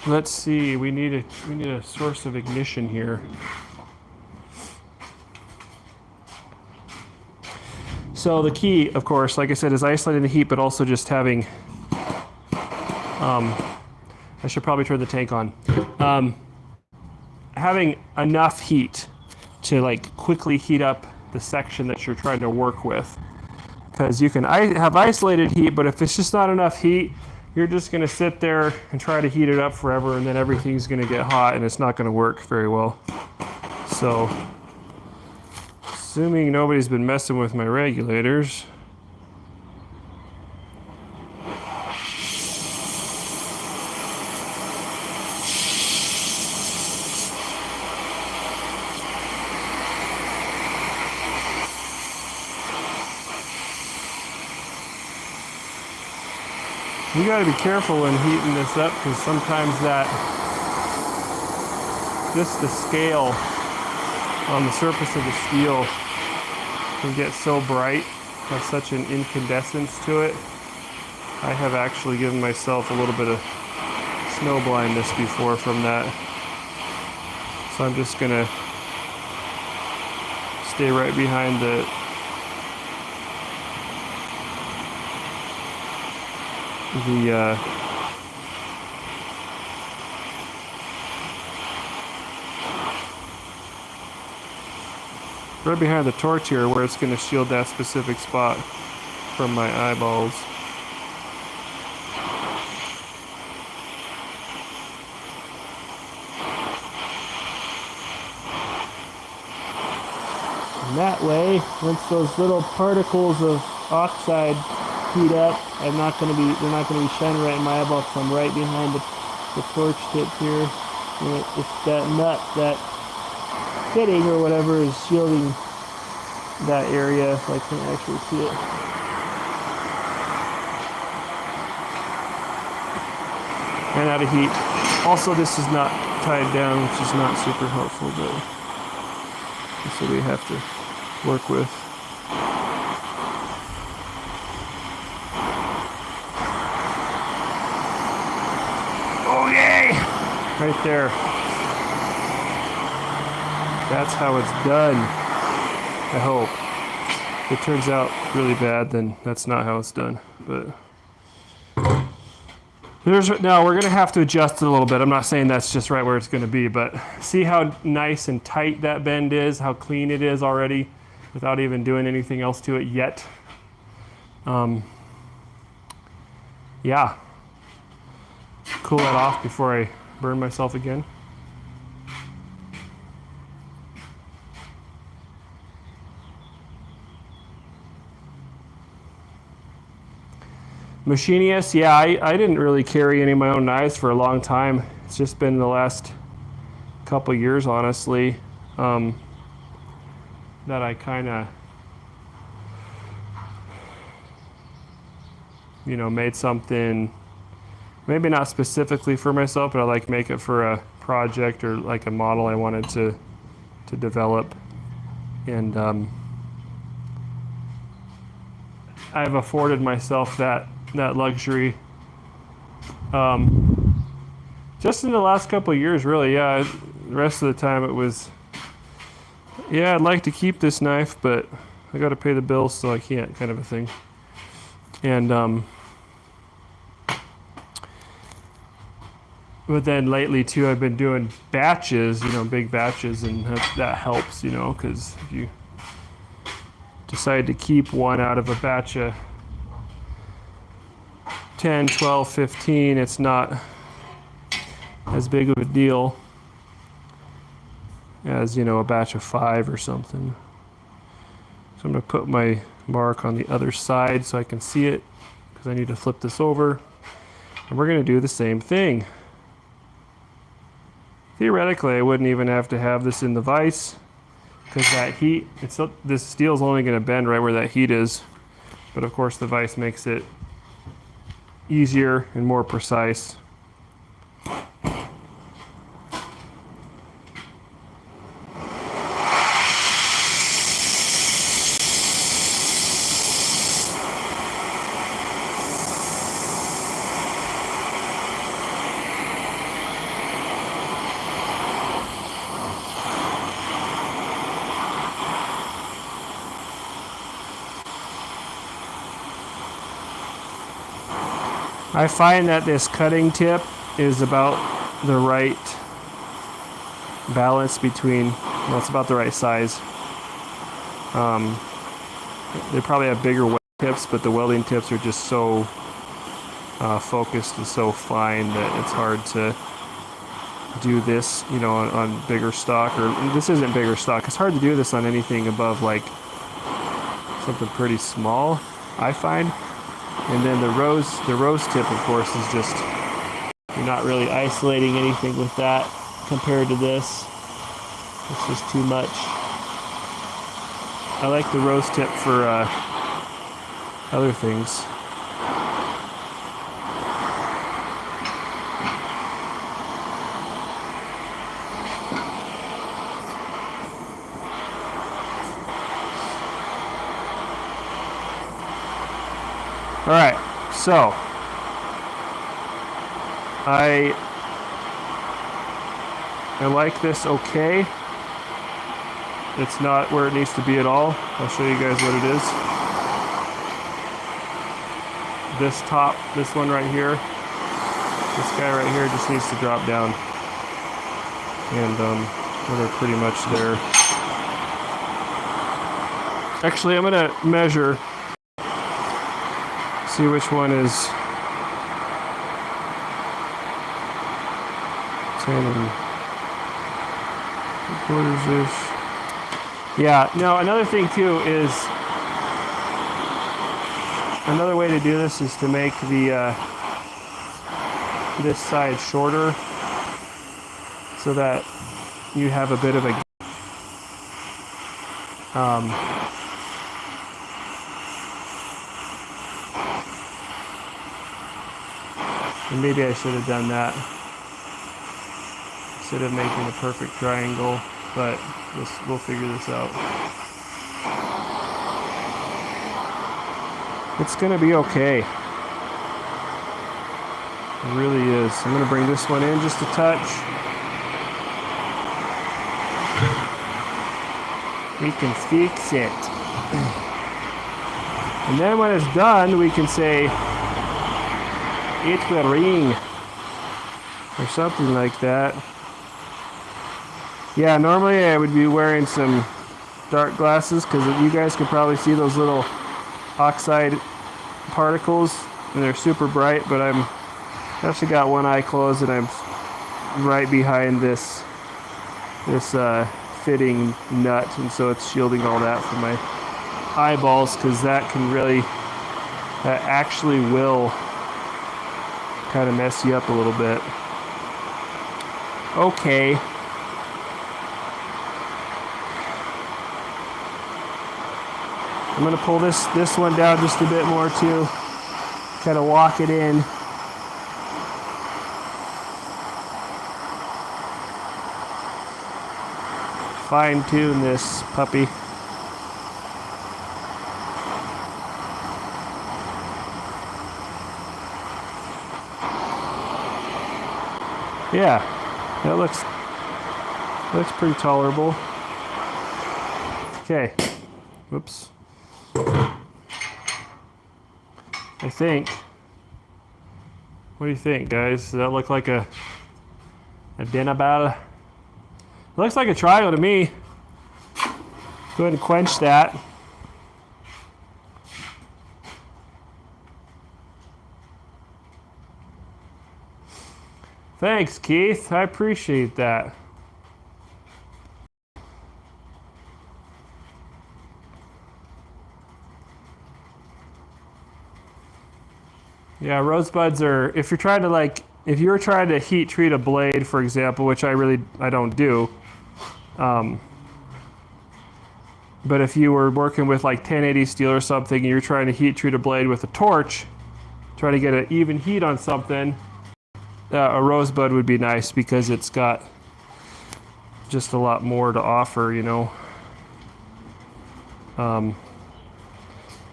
Let's see, we need a source of ignition here. So the key, of course, like I said, is isolating the heat, but also just having, I should probably turn the tank on. Having enough heat to like quickly heat up the section that you're trying to work with. Because you can have isolated heat, but if it's just not enough heat, you're just gonna sit there and try to heat it up forever, and then everything's gonna get hot and it's not gonna work very well. So, assuming nobody's been messing with my regulators, you got to be careful when heating this up, because sometimes just the scale on the surface of the steel can get so bright, has such an incandescence to it. I have actually given myself a little bit of snow blindness before from that. So I'm just gonna stay right behind right behind the torch here, where it's going to shield that specific spot from my eyeballs. And that way, once those little particles of oxide heat up, they're not going to be shining right in my eyeball, because I'm right behind the torch tip here. And it's that nut, that fitting or whatever, is shielding that area, if I can't actually see it. Ran out of heat. Also, this is not tied down, which is not super helpful, but that's what we have to work with. Okay! Right there. That's how it's done, I hope. If it turns out really bad, then that's not how it's done. But now we're gonna have to adjust it a little bit. I'm not saying that's just right where it's gonna be, but see how nice and tight that bend is, how clean it is already, without even doing anything else to it yet. Yeah. Cool that off before I burn myself again. Machiniest, yeah, I didn't really carry any of my own knives for a long time. It's just been the last couple years, honestly, that I kind of, made something, maybe not specifically for myself, but I like make it for a project or like a model I wanted to develop. And I've afforded myself that luxury just in the last couple of years, really. Yeah, the rest of the time it was, yeah, I'd like to keep this knife, but I got to pay the bills, so I can't, kind of a thing. And but then lately too, I've been doing batches, big batches, and that helps, because if you decide to keep one out of a batch of 10, 12, 15, it's not as big of a deal as, a batch of 5 or something. So I'm going to put my mark on the other side so I can see it, because I need to flip this over. And we're going to do the same thing. Theoretically, I wouldn't even have to have this in the vise, because that heat, this steel's only going to bend right where that heat is. But of course the vise makes it easier and more precise. I find that this cutting tip is about the right balance between, well, it's about the right size. They probably have bigger welding tips, but the welding tips are just so focused and so fine that it's hard to do this, on bigger stock. Or this isn't bigger stock. It's hard to do this on anything above like something pretty small, I find. And then the rose tip, of course, is just, you're not really isolating anything with that compared to this. It's just too much. I like the rose tip for other things. All right, so I like this okay. It's not where it needs to be at all. I'll show you guys what it is. This one right here, this guy right here just needs to drop down. And they're pretty much there. Actually, I'm gonna measure, see which one is 10 and 3/4-ish. Yeah, no, another thing too is, another way to do this is to make the this side shorter so that you have a bit of a and maybe I should have done that instead of making a perfect triangle, but we'll figure this out. It's gonna be okay. It really is. I'm gonna bring this one in just a touch. We can fix it. And then when it's done, we can say, "It will ring," or something like that. Yeah, normally I would be wearing some dark glasses, because you guys can probably see those little oxide particles, and they're super bright, but I've actually got one eye closed, and I'm right behind this fitting nut, and so it's shielding all that from my eyeballs, because that can really that actually will kind of mess you up a little bit. Okay. I'm gonna pull this one down just a bit more too. Kind of walk it in. Fine tune this puppy. Yeah, that looks pretty tolerable. Okay. Whoops. I think. What do you think, guys? Does that look like a dinner bell? It looks like a triangle to me. Go ahead and quench that. Thanks, Keith. I appreciate that. Yeah, rosebuds are, if you're trying to if you're trying to heat treat a blade, for example, which I don't do, but if you were working with like 1080 steel or something and you're trying to heat treat a blade with a torch, trying to get an even heat on something, a rosebud would be nice because it's got just a lot more to offer, you know.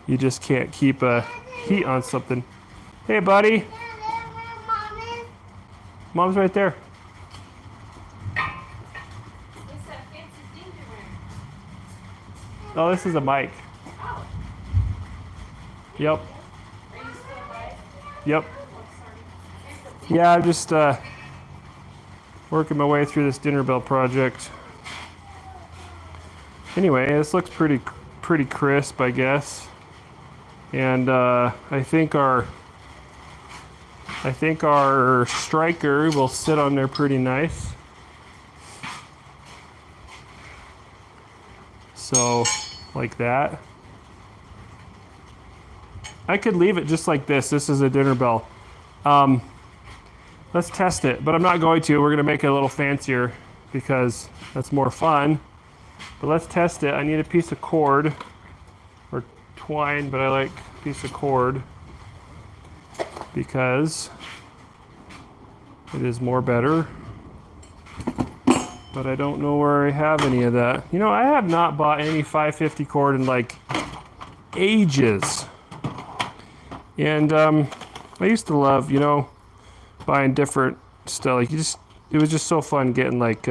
You just can't keep a heat on something. Hey, buddy. Mom's right there. Oh, this is a mic. Yep. Yep. Yeah, I'm just working my way through this dinner bell project. Anyway, this looks pretty crisp, I guess. And I think our striker will sit on there pretty nice. So, like that. I could leave it just like this. This is a dinner bell. Let's test it, but I'm not going to. We're gonna make it a little fancier because that's more fun. But let's test it. I need a piece of cord or twine, but I like a piece of cord because it is more better. But I don't know where I have any of that. You know, I have not bought any 550 cord in like ages. And I used to love, you know, buying different stuff. Like it was just so fun getting like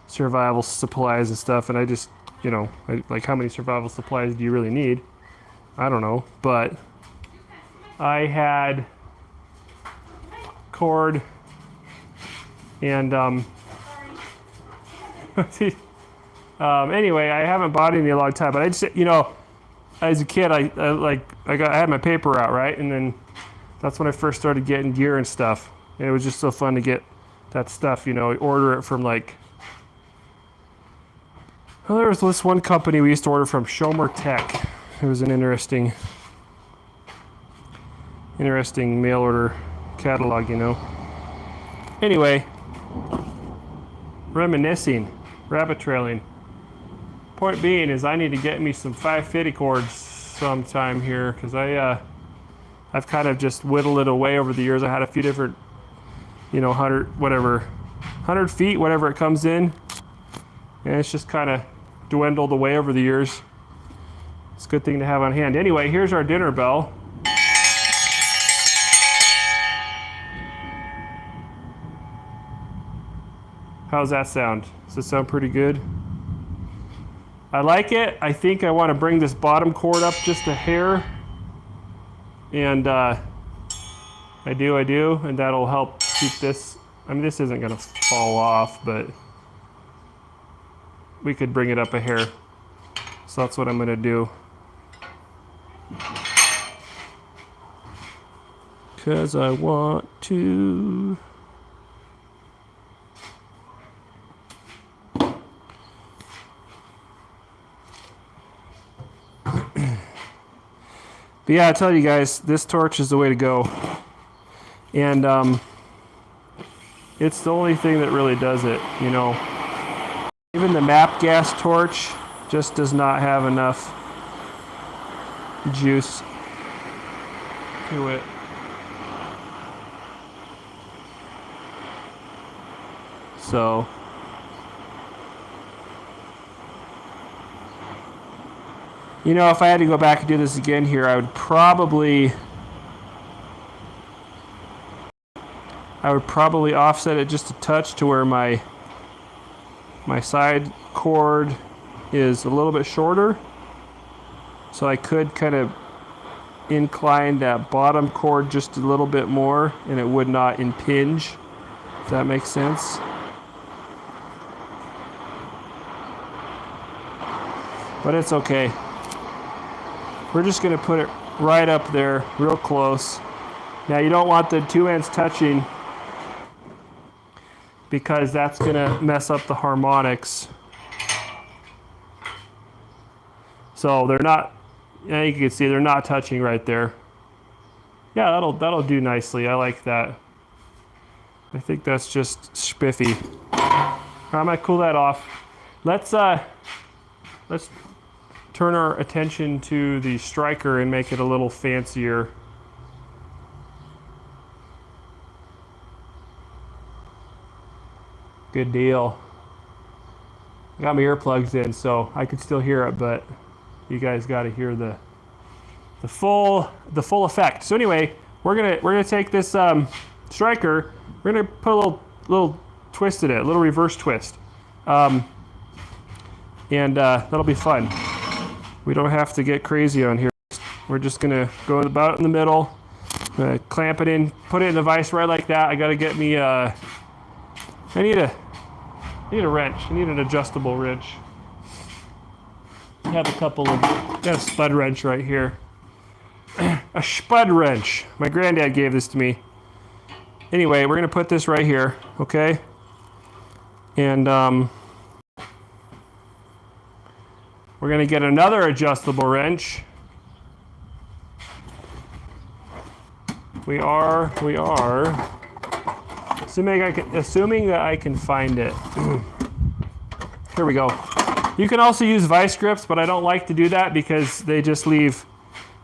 survival supplies and stuff. And I just, you know, like how many survival supplies do you really need? I don't know, but I had cord and anyway, I haven't bought any in a long time, but I just, you know, as a kid, I had my paper out, right? And then that's when I first started getting gear and stuff. And it was just so fun to get that stuff, you know, order it from like, well, there was this one company we used to order from, Shomer Tech. It was an interesting mail order catalog, you know. Anyway, reminiscing, rabbit trailing. Point being is I need to get me some 550 cords sometime here because I've kind of just whittled it away over the years. I had a few different, you know, 100 feet, whatever it comes in. And it's just kind of dwindled away over the years. It's a good thing to have on hand. Anyway, here's our dinner bell. How's that sound? Does it sound pretty good? I like it. I think I want to bring this bottom cord up just a hair. And I do, and that'll help keep this. I mean, this isn't going to fall off, but we could bring it up a hair. So that's what I'm going to do. Because I want to. But yeah, I tell you guys, this torch is the way to go. And it's the only thing that really does it, you know. Even the map gas torch just does not have enough juice to it. So you know, if I had to go back and do this again here, I would probably offset it just a touch to where my side cord is a little bit shorter. So I could kind of incline that bottom cord just a little bit more and it would not impinge. If that makes sense. But it's okay. We're just going to put it right up there, real close. Now you don't want the two ends touching because that's going to mess up the harmonics. So they're not, yeah, you can see they're not touching right there. Yeah, that'll do nicely. I like that. I think that's just spiffy. I might cool that off. Let's turn our attention to the striker and make it a little fancier. Good deal. I got my earplugs in, so I could still hear it, but you guys got to hear the full effect. So anyway, we're gonna take this striker. We're gonna put a little twist in it, a little reverse twist, and that'll be fun. We don't have to get crazy on here. We're just gonna go about in the middle, clamp it in, put it in the vise right like that. I gotta get me I need a wrench. I need an adjustable wrench. I have a couple of, got a spud wrench right here. A spud wrench. My granddad gave this to me. Anyway, we're gonna put this right here, okay? And we're gonna get another adjustable wrench. We are assuming that I can find it. Here we go. You can also use vice grips, but I don't like to do that because they just leave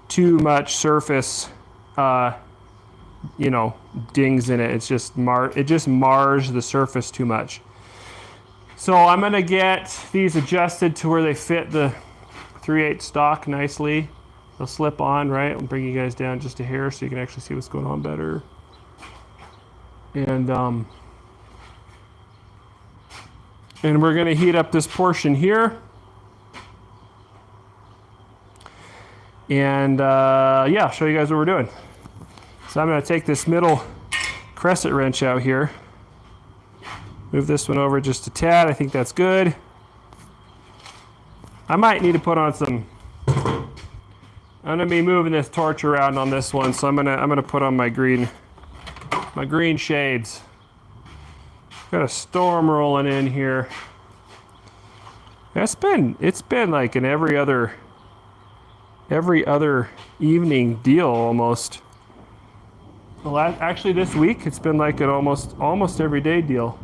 too much surface, you know, dings in it. It just mars the surface too much. So I'm gonna get these adjusted to where they fit the 3/8 stock nicely. They'll slip on, right? I'll bring you guys down just a hair so you can actually see what's going on better. And we're gonna heat up this portion here. And yeah, I'll show you guys what we're doing. So I'm gonna take this middle crescent wrench out here. Move this one over just a tad. I think that's good. I might need to put on some. I'm gonna be moving this torch around on this one, so I'm gonna put on my green shades. Got a storm rolling in here. It's been like an every other evening deal almost. Well, actually this week it's been like an almost everyday deal.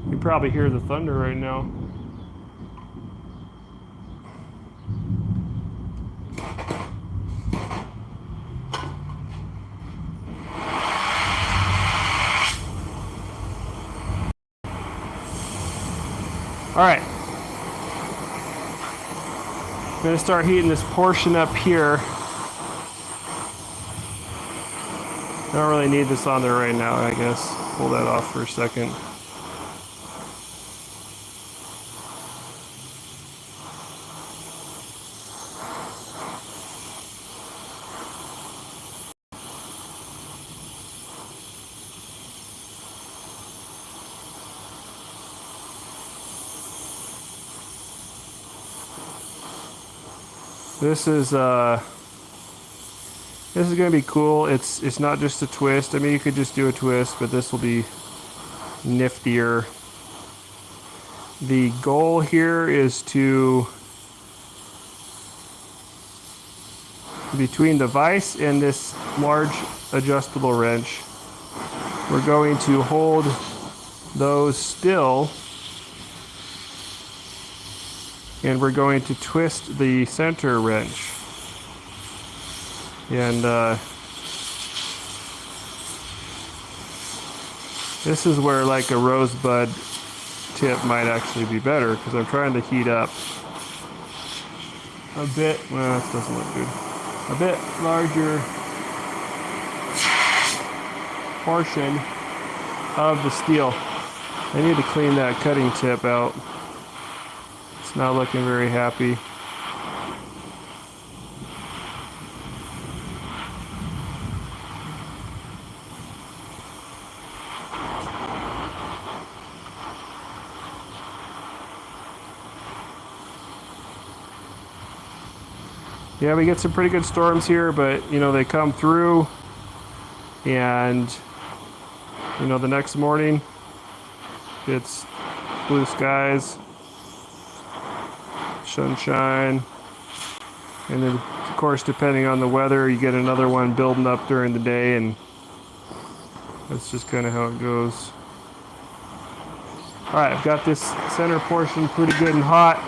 You probably hear the thunder right now. All right. I'm gonna start heating this portion up here. I don't really need this on there right now, I guess. Pull that off for a second. This is gonna be cool. It's not just a twist. I mean, you could just do a twist, but this will be niftier. The goal here is to between the vise and this large adjustable wrench, we're going to hold those still, and we're going to twist the center wrench. And this is where like a rosebud tip might actually be better, because I'm trying to heat up a bit, well, this doesn't look good, a bit larger portion of the steel. I need to clean that cutting tip out. It's not looking very happy. Yeah, we get some pretty good storms here, but you know, they come through, and you know, the next morning it's blue skies, sunshine, and then of course, depending on the weather, you get another one building up during the day, and that's just kind of how it goes. All right, I've got this center portion pretty good and hot.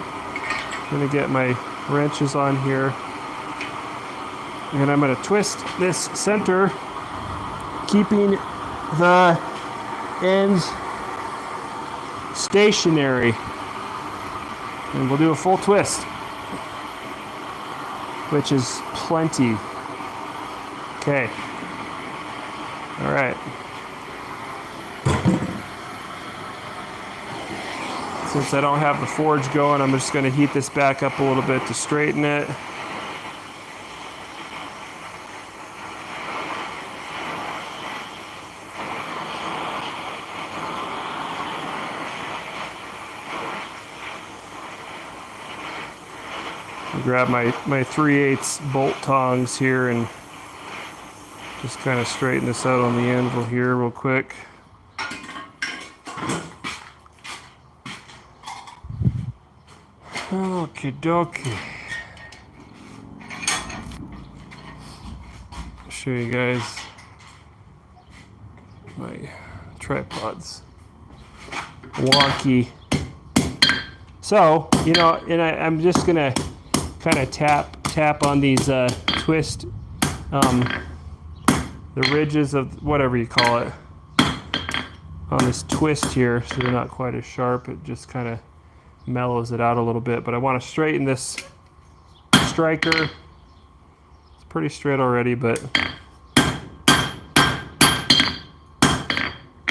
I'm gonna get my wrenches on here, and I'm going to twist this center, keeping the ends stationary. And we'll do a full twist, which is plenty. Okay. All right. Since I don't have the forge going, I'm just going to heat this back up a little bit to straighten it. Grab my 3/8 bolt tongs here and just kind of straighten this out on the anvil here real quick. Okie dokie. Show you guys my tripod's wonky. So, you know, and I'm just gonna kind of tap on these twist, the ridges of whatever you call it, on this twist here, so they're not quite as sharp. It just kind of mellows it out a little bit. But I want to straighten this striker. It's pretty straight already, but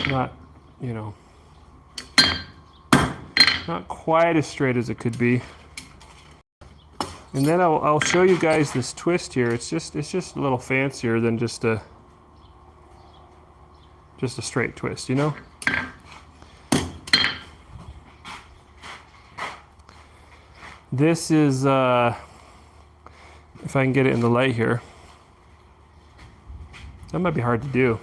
not, you know, not quite as straight as it could be. And then I'll show you guys this twist here. It's just a little fancier than just a straight twist, you know? This is, if I can get it in the light here. That might be hard to do.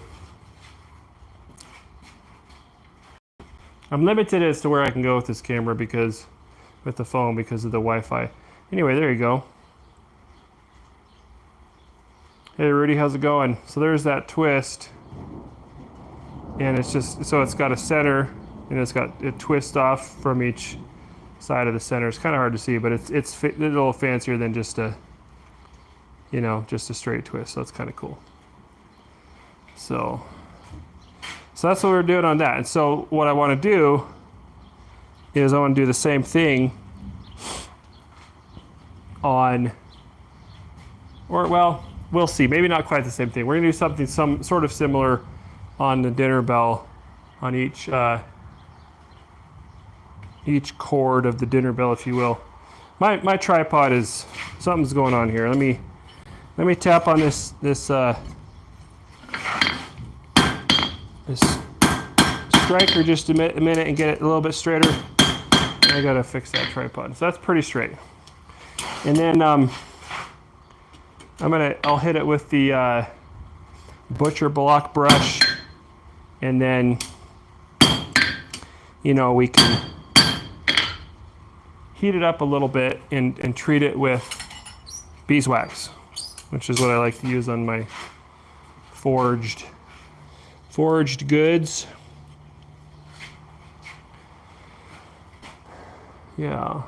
I'm limited as to where I can go with this camera because, with the phone, because of the Wi-Fi. Anyway, there you go. Hey Rudy, how's it going? So there's that twist. And it's just, so it's got a center, and it's got a twist off from each side of the center. It's kind of hard to see, but it's a little fancier than just a, you know, just a straight twist. So that's kind of cool. So that's what we're doing on that. And so what I want to do is I want to do the same thing on, or well, we'll see. Maybe not quite the same thing. We're gonna do something some sort of similar on the dinner bell, on each cord of the dinner bell, if you will. My tripod is, something's going on here. Let me tap on this striker just a minute and get it a little bit straighter. I gotta fix that tripod. So that's pretty straight. And then I'll hit it with the butcher block brush, and then, you know, we can heat it up a little bit and treat it with beeswax. which is what I like to use on my forged goods. Yeah.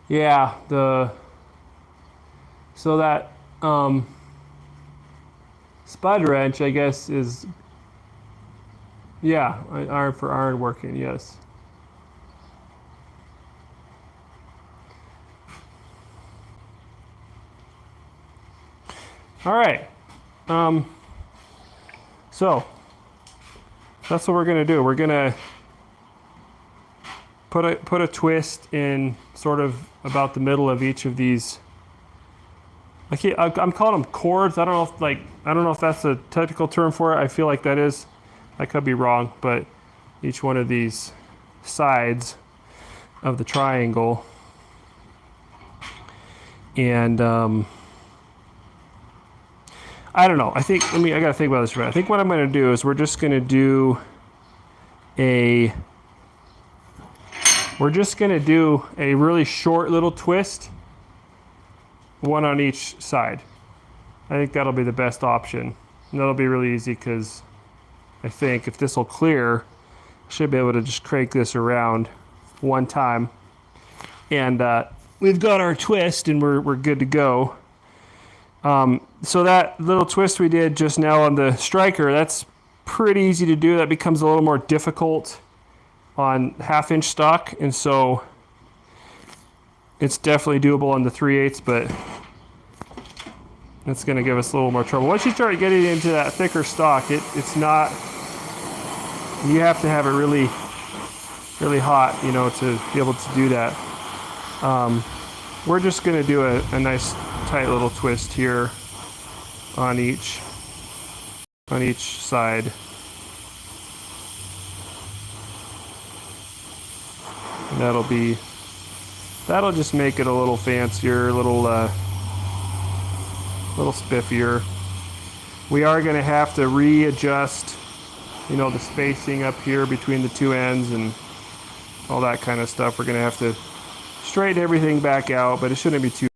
Yeah, so that spud wrench, I guess, is, yeah, iron for iron working, yes. All right. So that's what we're gonna do. We're gonna put a twist in sort of about the middle of each of these. I'm calling them chords. I don't know if that's a technical term for it. I feel like that is. I could be wrong, but each one of these sides of the triangle, and I don't know. I gotta think about this right. I think what I'm gonna do is we're just gonna do a really short little twist, one on each side. I think that'll be the best option. And that'll be really easy because I think if this will clear, I should be able to just crank this around one time. And we've got our twist and we're good to go. So that little twist we did just now on the striker, that's pretty easy to do. That becomes a little more difficult on 1/2-inch stock, and so it's definitely doable on the 3/8, but it's going to give us a little more trouble. Once you start getting into that thicker stock, it's not, you have to have it really, really hot, to be able to do that. We're just going to do a nice tight little twist here on each side. And that'll just make it a little fancier, a little spiffier. We are going to have to readjust, the spacing up here between the two ends and all that kind of stuff. We're going to have to straighten everything back out, but it shouldn't be too.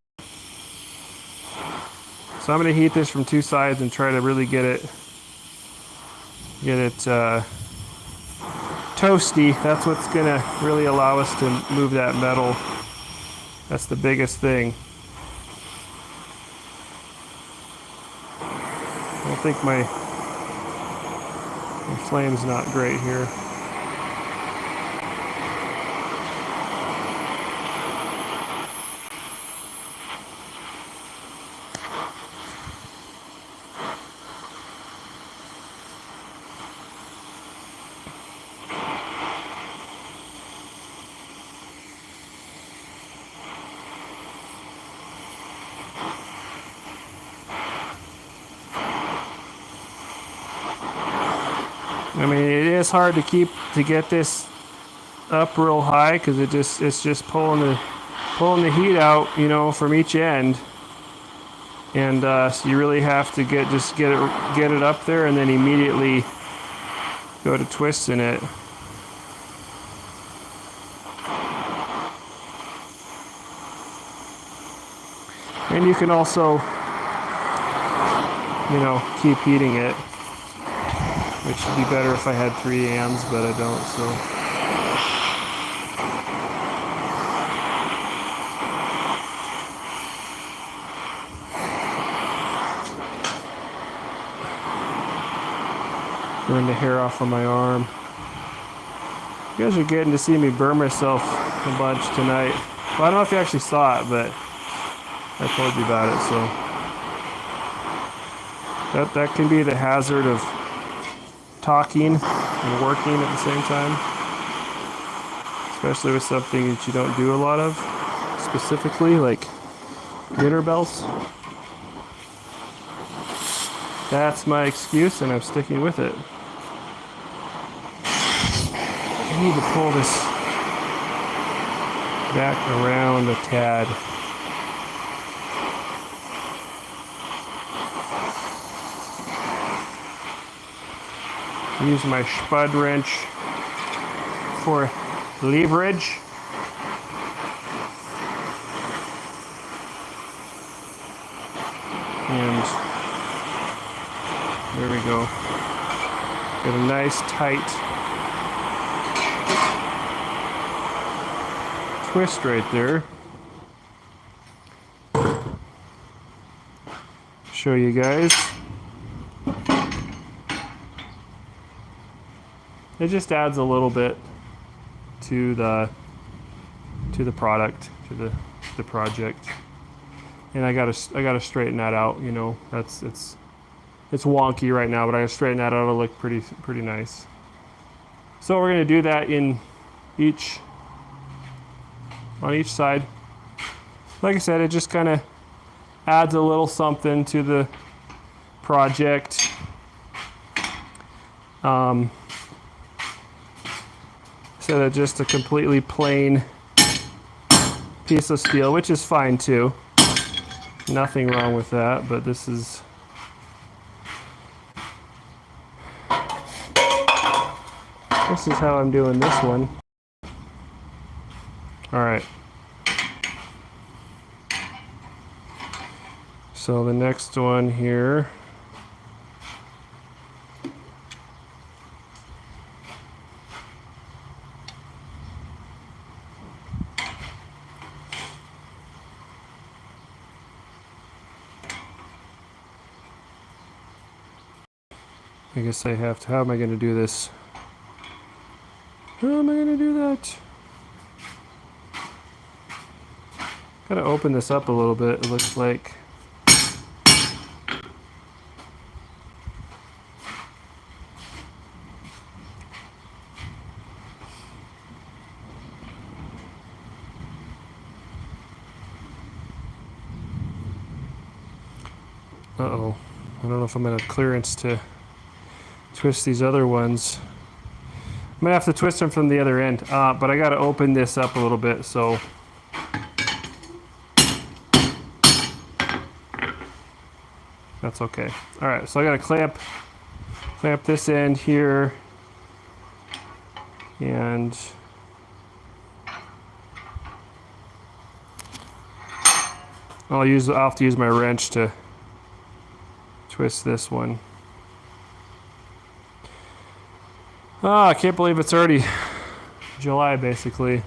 So I'm going to heat this from two sides and try to really get it toasty. That's what's going to really allow us to move that metal. That's the biggest thing. I don't think my flame's not great here. I mean, it is hard to get this up real high because it's just pulling the heat out, from each end, and so you really have to get it up there and then immediately go to twisting it. And you can also, keep heating it. Which would be better if I had 3 amps, but I don't, so. Burn the hair off of my arm. You guys are getting to see me burn myself a bunch tonight. Well, I don't know if you actually saw it, but I told you about it, so. That can be the hazard of talking and working at the same time, especially with something that you don't do a lot of, specifically like dinner bells. That's my excuse and I'm sticking with it. I need to pull this back around a tad. Use my spud wrench for leverage. And there we go. Get a nice tight twist right there. Show you guys. It just adds a little bit to the product, to the project. And I gotta straighten that out. You know, it's wonky right now, but I gotta straighten that out. It'll look pretty nice. So we're gonna do that on each side. Like I said, it just kind of adds a little something to the project. Instead of just a completely plain piece of steel, which is fine too. Nothing wrong with that, but this is how I'm doing this one. All right. So the next one here. I guess I have to, how am I going to do this? How am I going to do that? Gotta open this up a little bit, it looks like. Uh-oh. I don't know if I'm going to have clearance to twist these other ones. I'm going to have to twist them from the other end, but I got to open this up a little bit, so. That's okay. All right, so I got to clamp this end here, and I'll have to use my wrench to twist this one. I can't believe it's already July, basically.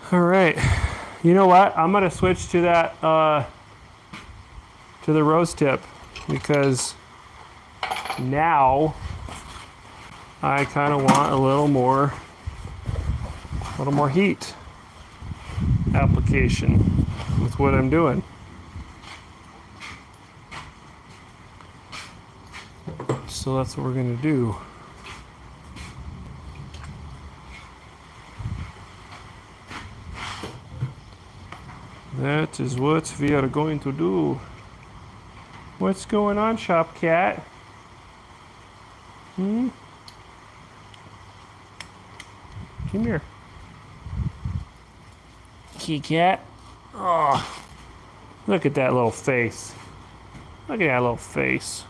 All right, you know what? I'm gonna switch to that to the rose tip, because now I kind of want a little more heat application with what I'm doing. So that's what we're gonna do. That is what we are going to do. What's going on, Shop Cat? Come here. Kitty cat. Oh, look at that little face. Look at that little face.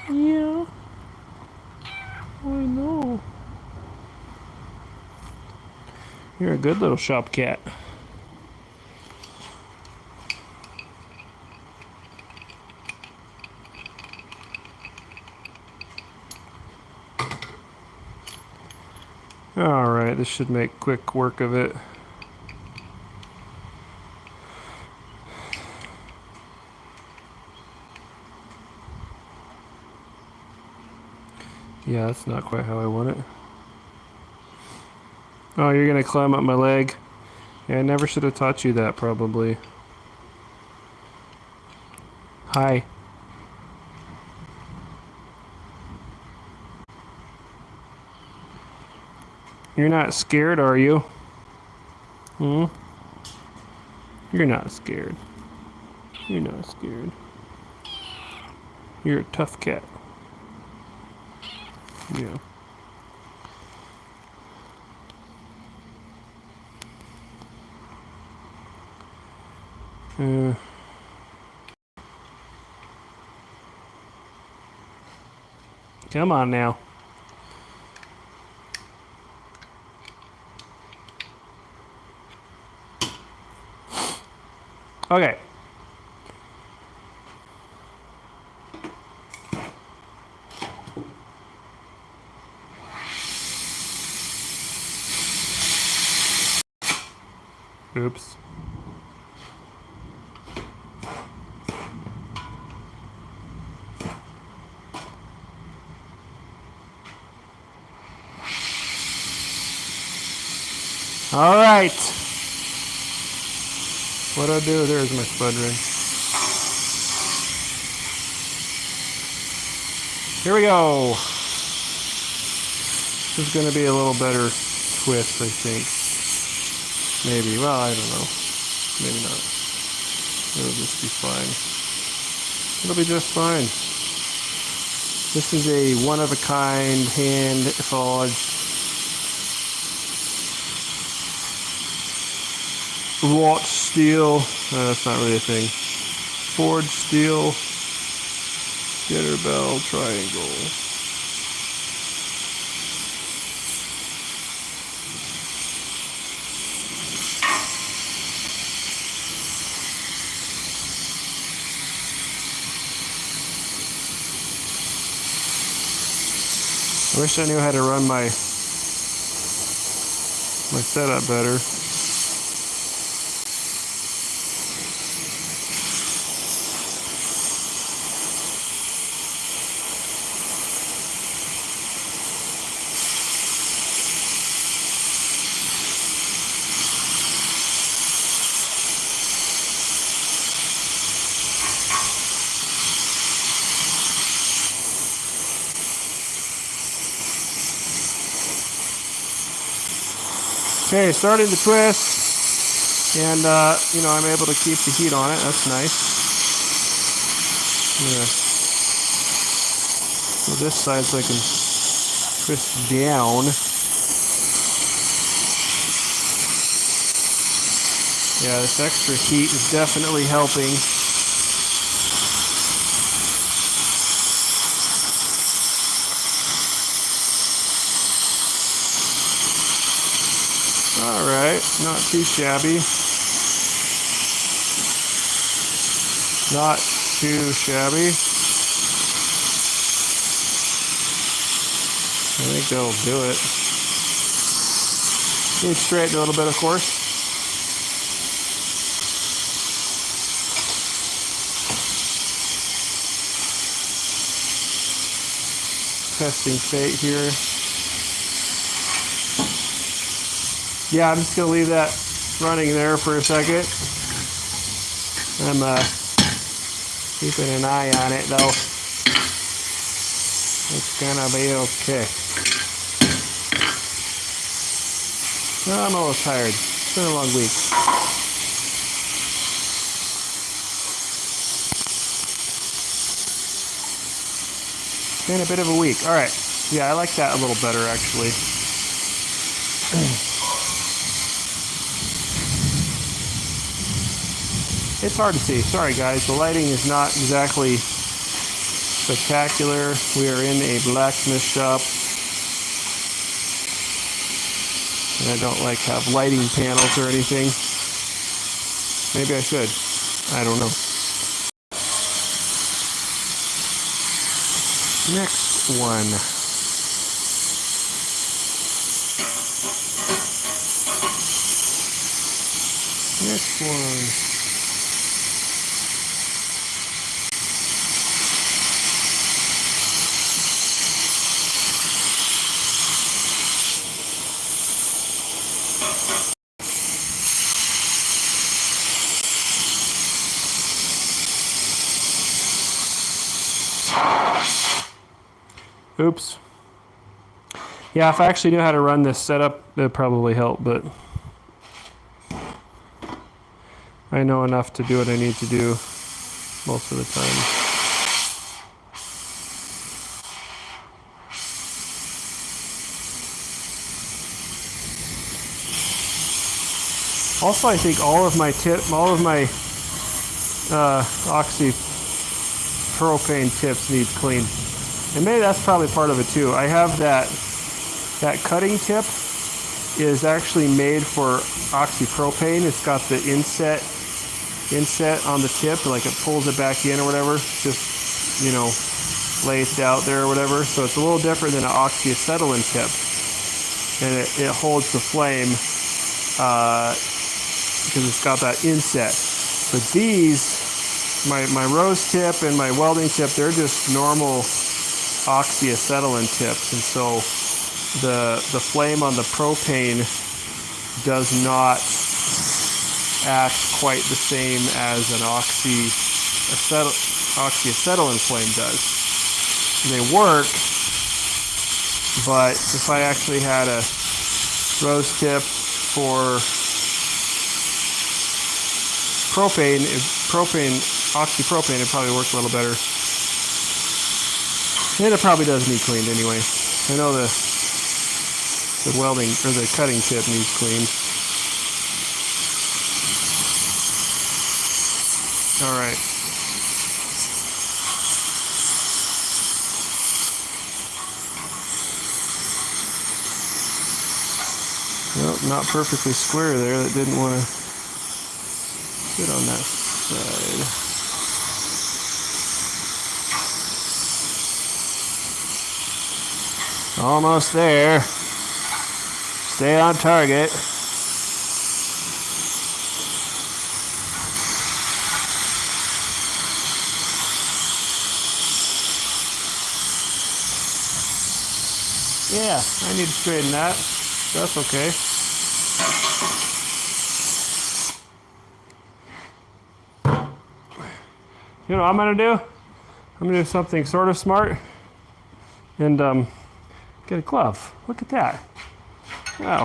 Yeah. I know. You're a good little shop cat. Alright, this should make quick work of it. Yeah, that's not quite how I want it. Oh, you're gonna climb up my leg? Yeah, I never should have taught you that, probably. Hi. You're not scared, are you? You're not scared. You're not scared. You're a tough cat. Yeah. Come on now. Okay. Oops. All right. What'd I do? There's my sputtering. Here we go. This is going to be a little better twist, I think. Maybe. Well, I don't know. Maybe not. It'll just be fine. It'll be just fine. This is a one-of-a-kind hand forged wrought steel. That's not really a thing. Forged steel Jitterbell triangle. I wish I knew how to run my setup better. Okay, starting to twist, and you know, I'm able to keep the heat on it. That's nice. Yeah. So this side, so I can twist down. Yeah, this extra heat is definitely helping. Alright, not too shabby. Not too shabby. I think that'll do it. Need to straighten a little bit, of course. Testing fate here. Yeah, I'm just going to leave that running there for a second. I'm keeping an eye on it, though. It's going to be okay. I'm a little tired. It's been a long week. It's been a bit of a week. All right. Yeah, I like that a little better, actually. It's hard to see. Sorry, guys. The lighting is not exactly spectacular. We are in a blacksmith shop. And I don't like have lighting panels or anything. Maybe I should. I don't know. Next one. Next one. Oops. Yeah, if I actually knew how to run this setup, it'd probably help, but I know enough to do what I need to do. most of the time. Also, I think all of my oxypropane tips need cleaned. And maybe that's probably part of it too. I have that cutting tip is actually made for oxypropane. It's got the inset on the tip, like it pulls it back in or whatever. Just, you know, laced out there or whatever. So it's a little different than an oxyacetylene tip. And it holds the flame because it's got that inset. But these, my rose tip and my welding tip, they're just normal oxyacetylene tips, and so the flame on the propane does not act quite the same as an oxyacetylene flame does. They work, but if I actually had a rose tip for oxypropane, it probably works a little better. And it probably does need cleaned anyway. I know the welding or the cutting tip needs cleaned. All right. Well, not perfectly square there. That didn't want to sit on that side. Almost there. Stay on target. Yeah, I need to straighten that. That's okay. You know what I'm gonna do? I'm gonna do something sort of smart and get a glove. Look at that. Wow.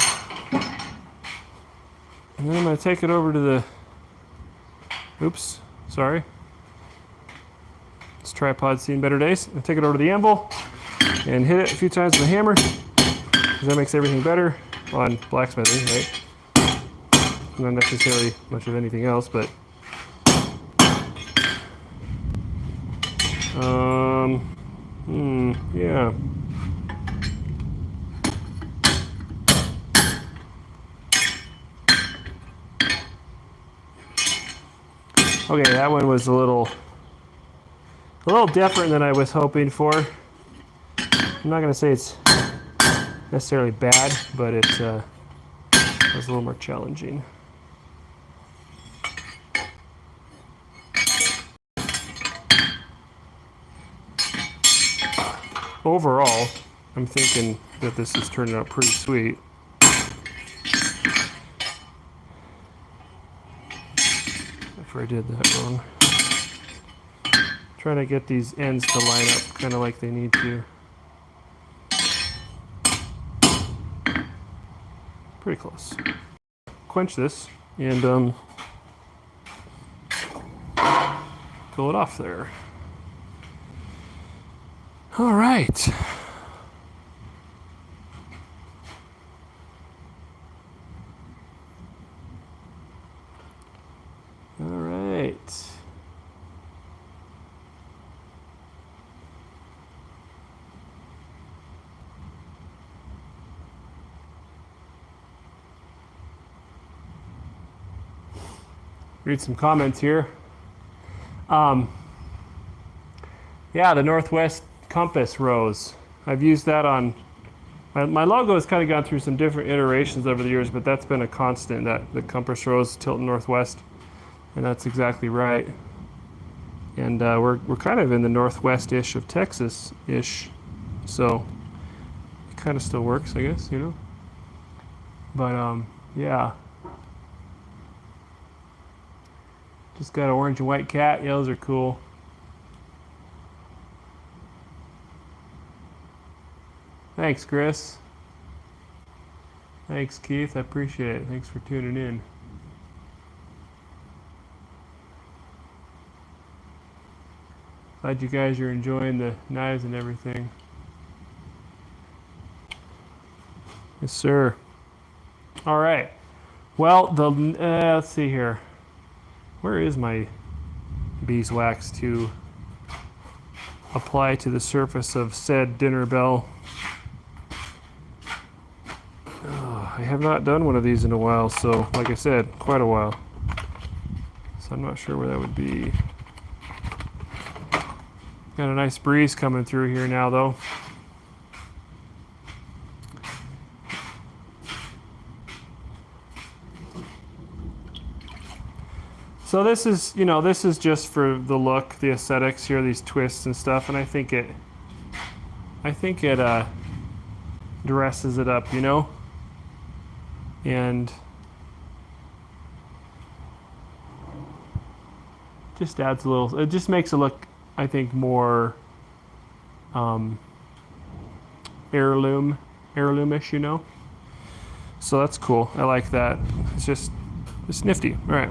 And then I'm gonna take it over to the, oops, sorry. This tripod's seen better days. I'm gonna take it over to the anvil and hit it a few times with a hammer, because that makes everything better on blacksmithing, right? Not necessarily much of anything else, but yeah. Okay, that one was a little different than I was hoping for. I'm not gonna say it's necessarily bad, but it was a little more challenging. Overall, I'm thinking that this is turning out pretty sweet. If I did that wrong. Trying to get these ends to line up kind of like they need to. Pretty close. Quench this and pull it off there. All right. All right. Read some comments here. Yeah, the Northwest compass rose. I've used that on my logo. Has kind of gone through some different iterations over the years, but that's been a constant, that the compass rose tilting northwest, and that's exactly right. And we're kind of in the northwest-ish of Texas-ish, so it kind of still works, I guess, you know. But yeah, just got an orange and white cat. Yeah, those are cool. Thanks, Chris. Thanks, Keith. I appreciate it. Thanks for tuning in. Glad you guys are enjoying the knives and everything. Yes, sir. All right. Well, let's see here. Where is my beeswax to apply to the surface of said dinner bell? I have not done one of these in a while, so like I said, quite a while. So I'm not sure where that would be. Got a nice breeze coming through here now, though. So this is, this is just for the look, the aesthetics here, these twists and stuff, and I think it dresses it up, and just adds a little. It just makes it look, I think, more heirloomish, So that's cool. I like that. It's nifty. All right.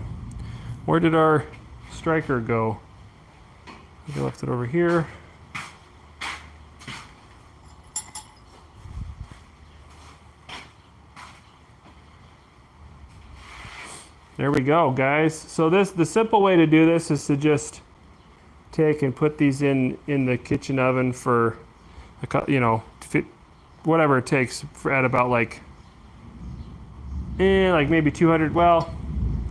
Where did our striker go? I left it over here. There we go, guys. So the simple way to do this is to just take and put these in the kitchen oven for, whatever it takes at about like maybe 200. Well,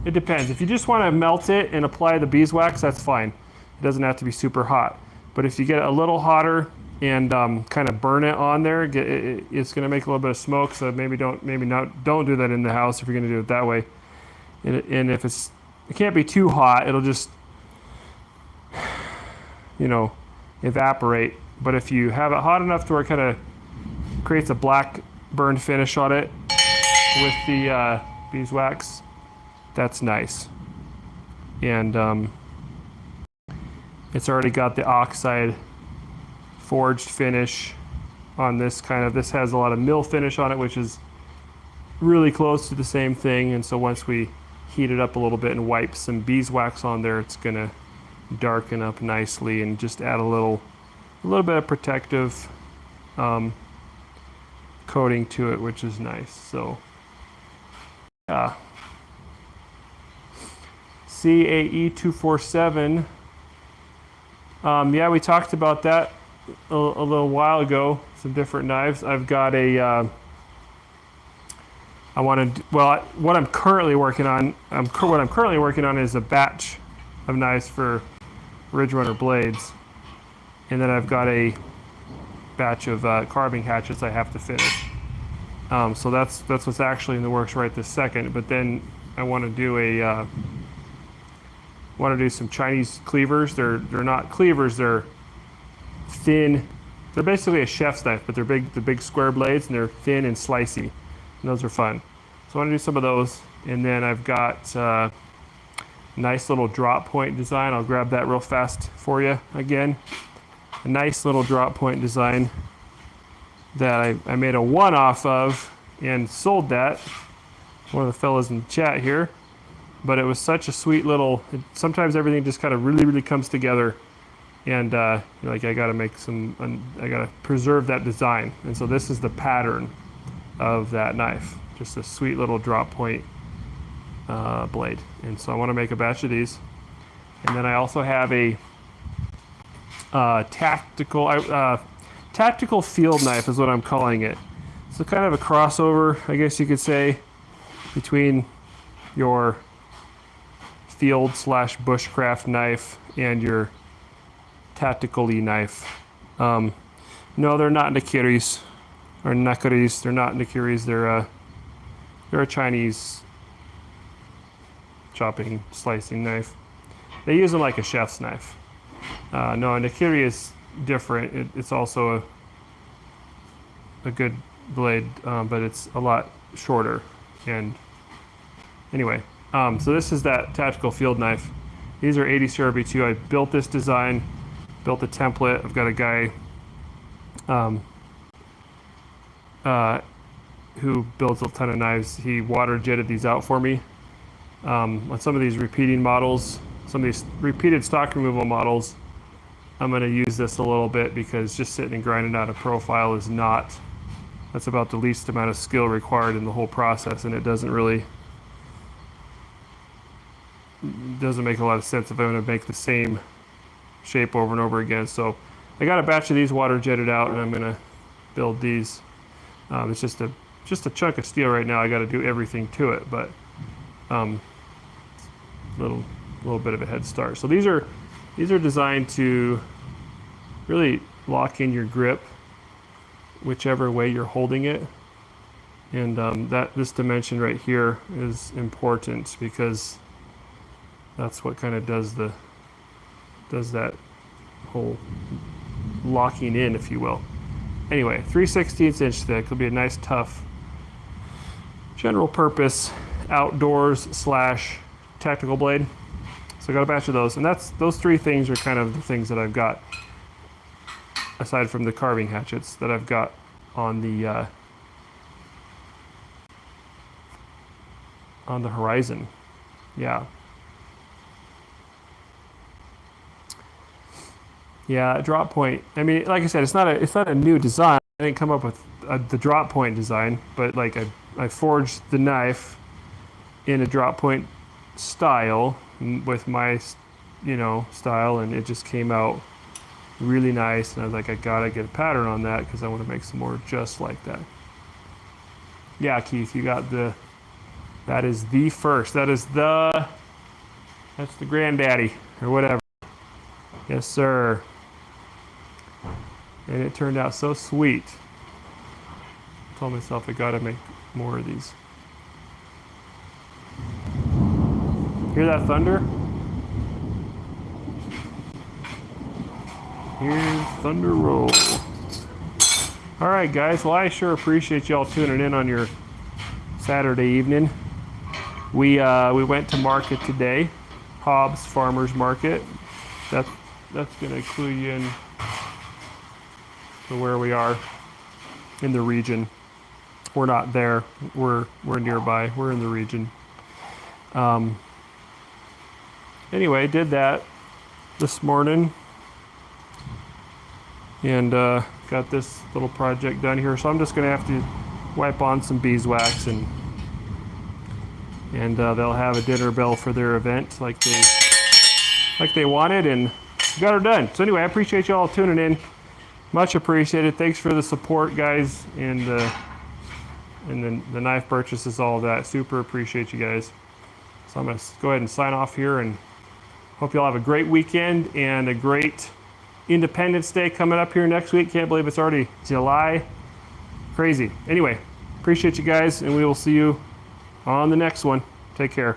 it depends. If you just want to melt it and apply the beeswax, that's fine. It doesn't have to be super hot. But if you get it a little hotter and kind of burn it on there, it's going to make a little bit of smoke. So maybe don't do that in the house if you're going to do it that way. And if it can't be too hot, it'll just evaporate. But if you have it hot enough to where it kind of creates a black burned finish on it with the beeswax, that's nice. And it's already got the oxide forged finish on this this has a lot of mill finish on it, which is really close to the same thing. And so once we heat it up a little bit and wipe some beeswax on there, it's gonna darken up nicely and just add a little bit of protective coating to it, which is nice. So yeah. CAE247. Yeah, we talked about that a little while ago. Some different knives. I've got a. What I'm currently working on. What I'm currently working on is a batch of knives for Ridge Runner blades, and then I've got a batch of carving hatchets I have to finish. So that's what's actually in the works right this second. But then I want to do some Chinese cleavers. They're not cleavers. They're thin. They're basically a chef's knife, but they're big. The big square blades, and they're thin and slicey. And those are fun. So I want to do some of those. And then I've got a nice little drop point design. I'll grab that real fast for you again. A nice little drop point design that I made a one-off of and sold that. One of the fellas in the chat here. But it was such a sweet little. Sometimes everything just kind of really, really comes together, and I gotta preserve that design. And so this is the pattern of that knife, just a sweet little drop point blade. And so I want to make a batch of these, and then I also have a tactical field knife is what I'm calling it. So kind of a crossover, I guess you could say, between your field/bushcraft knife and your tactical-y knife. No, they're not nikiris or nakiris. They're not nikiris. They're a Chinese chopping, slicing knife. They use them like a chef's knife. No, a nikiri is different. It's also a good blade, but it's a lot shorter. And anyway. So this is that tactical field knife. These are 80 CRB2. I built this design, built the template. I've got a guy who builds a ton of knives. He water jetted these out for me. On some of these repeating models, some of these repeated stock removal models, I'm going to use this a little bit because just sitting and grinding out a profile is not, that's about the least amount of skill required in the whole process, and it doesn't make a lot of sense if I'm going to make the same shape over and over again. So I got a batch of these water jetted out, and I'm going to build these. It's just a chunk of steel right now. I got to do everything to it, but little bit of a head start. So these are designed to really lock in your grip whichever way you're holding it, and this dimension right here is important because that's what kind of does that whole locking in, if you will. Anyway, 3/16 inch thick will be a nice tough general purpose outdoors / tactical blade. So I got a batch of those, and those three things are kind of the things that I've got, aside from the carving hatchets, that I've got on the horizon. Yeah. Yeah, drop point. I mean, like I said, it's not a new design. I didn't come up with the drop point design, but like I forged the knife in a drop point style with my, style, and it just came out really nice. And I was like, I gotta get a pattern on that because I want to make some more just like that. Yeah, Keith, you got that is the first. That's the granddaddy or whatever. Yes, sir. And it turned out so sweet. I told myself I gotta make more of these. Hear that thunder? Here's thunder roll. All right, guys. Well, I sure appreciate y'all tuning in on your Saturday evening. We went to market today, Hobbs Farmers Market. That's gonna clue you in to where we are in the region. We're not there. We're nearby. We're in the region. Anyway, did that this morning, and got this little project done here. So I'm just gonna have to wipe on some beeswax, and they'll have a dinner bell for their event like they wanted, and got her done. So anyway, I appreciate y'all tuning in. Much appreciated. Thanks for the support, guys, and then the knife purchases, all of that. Super appreciate you guys. So I'm gonna go ahead and sign off here, and hope y'all have a great weekend and a great Independence Day coming up here next week. Can't believe it's already July. Crazy. Anyway, appreciate you guys, and we will see you on the next one. Take care.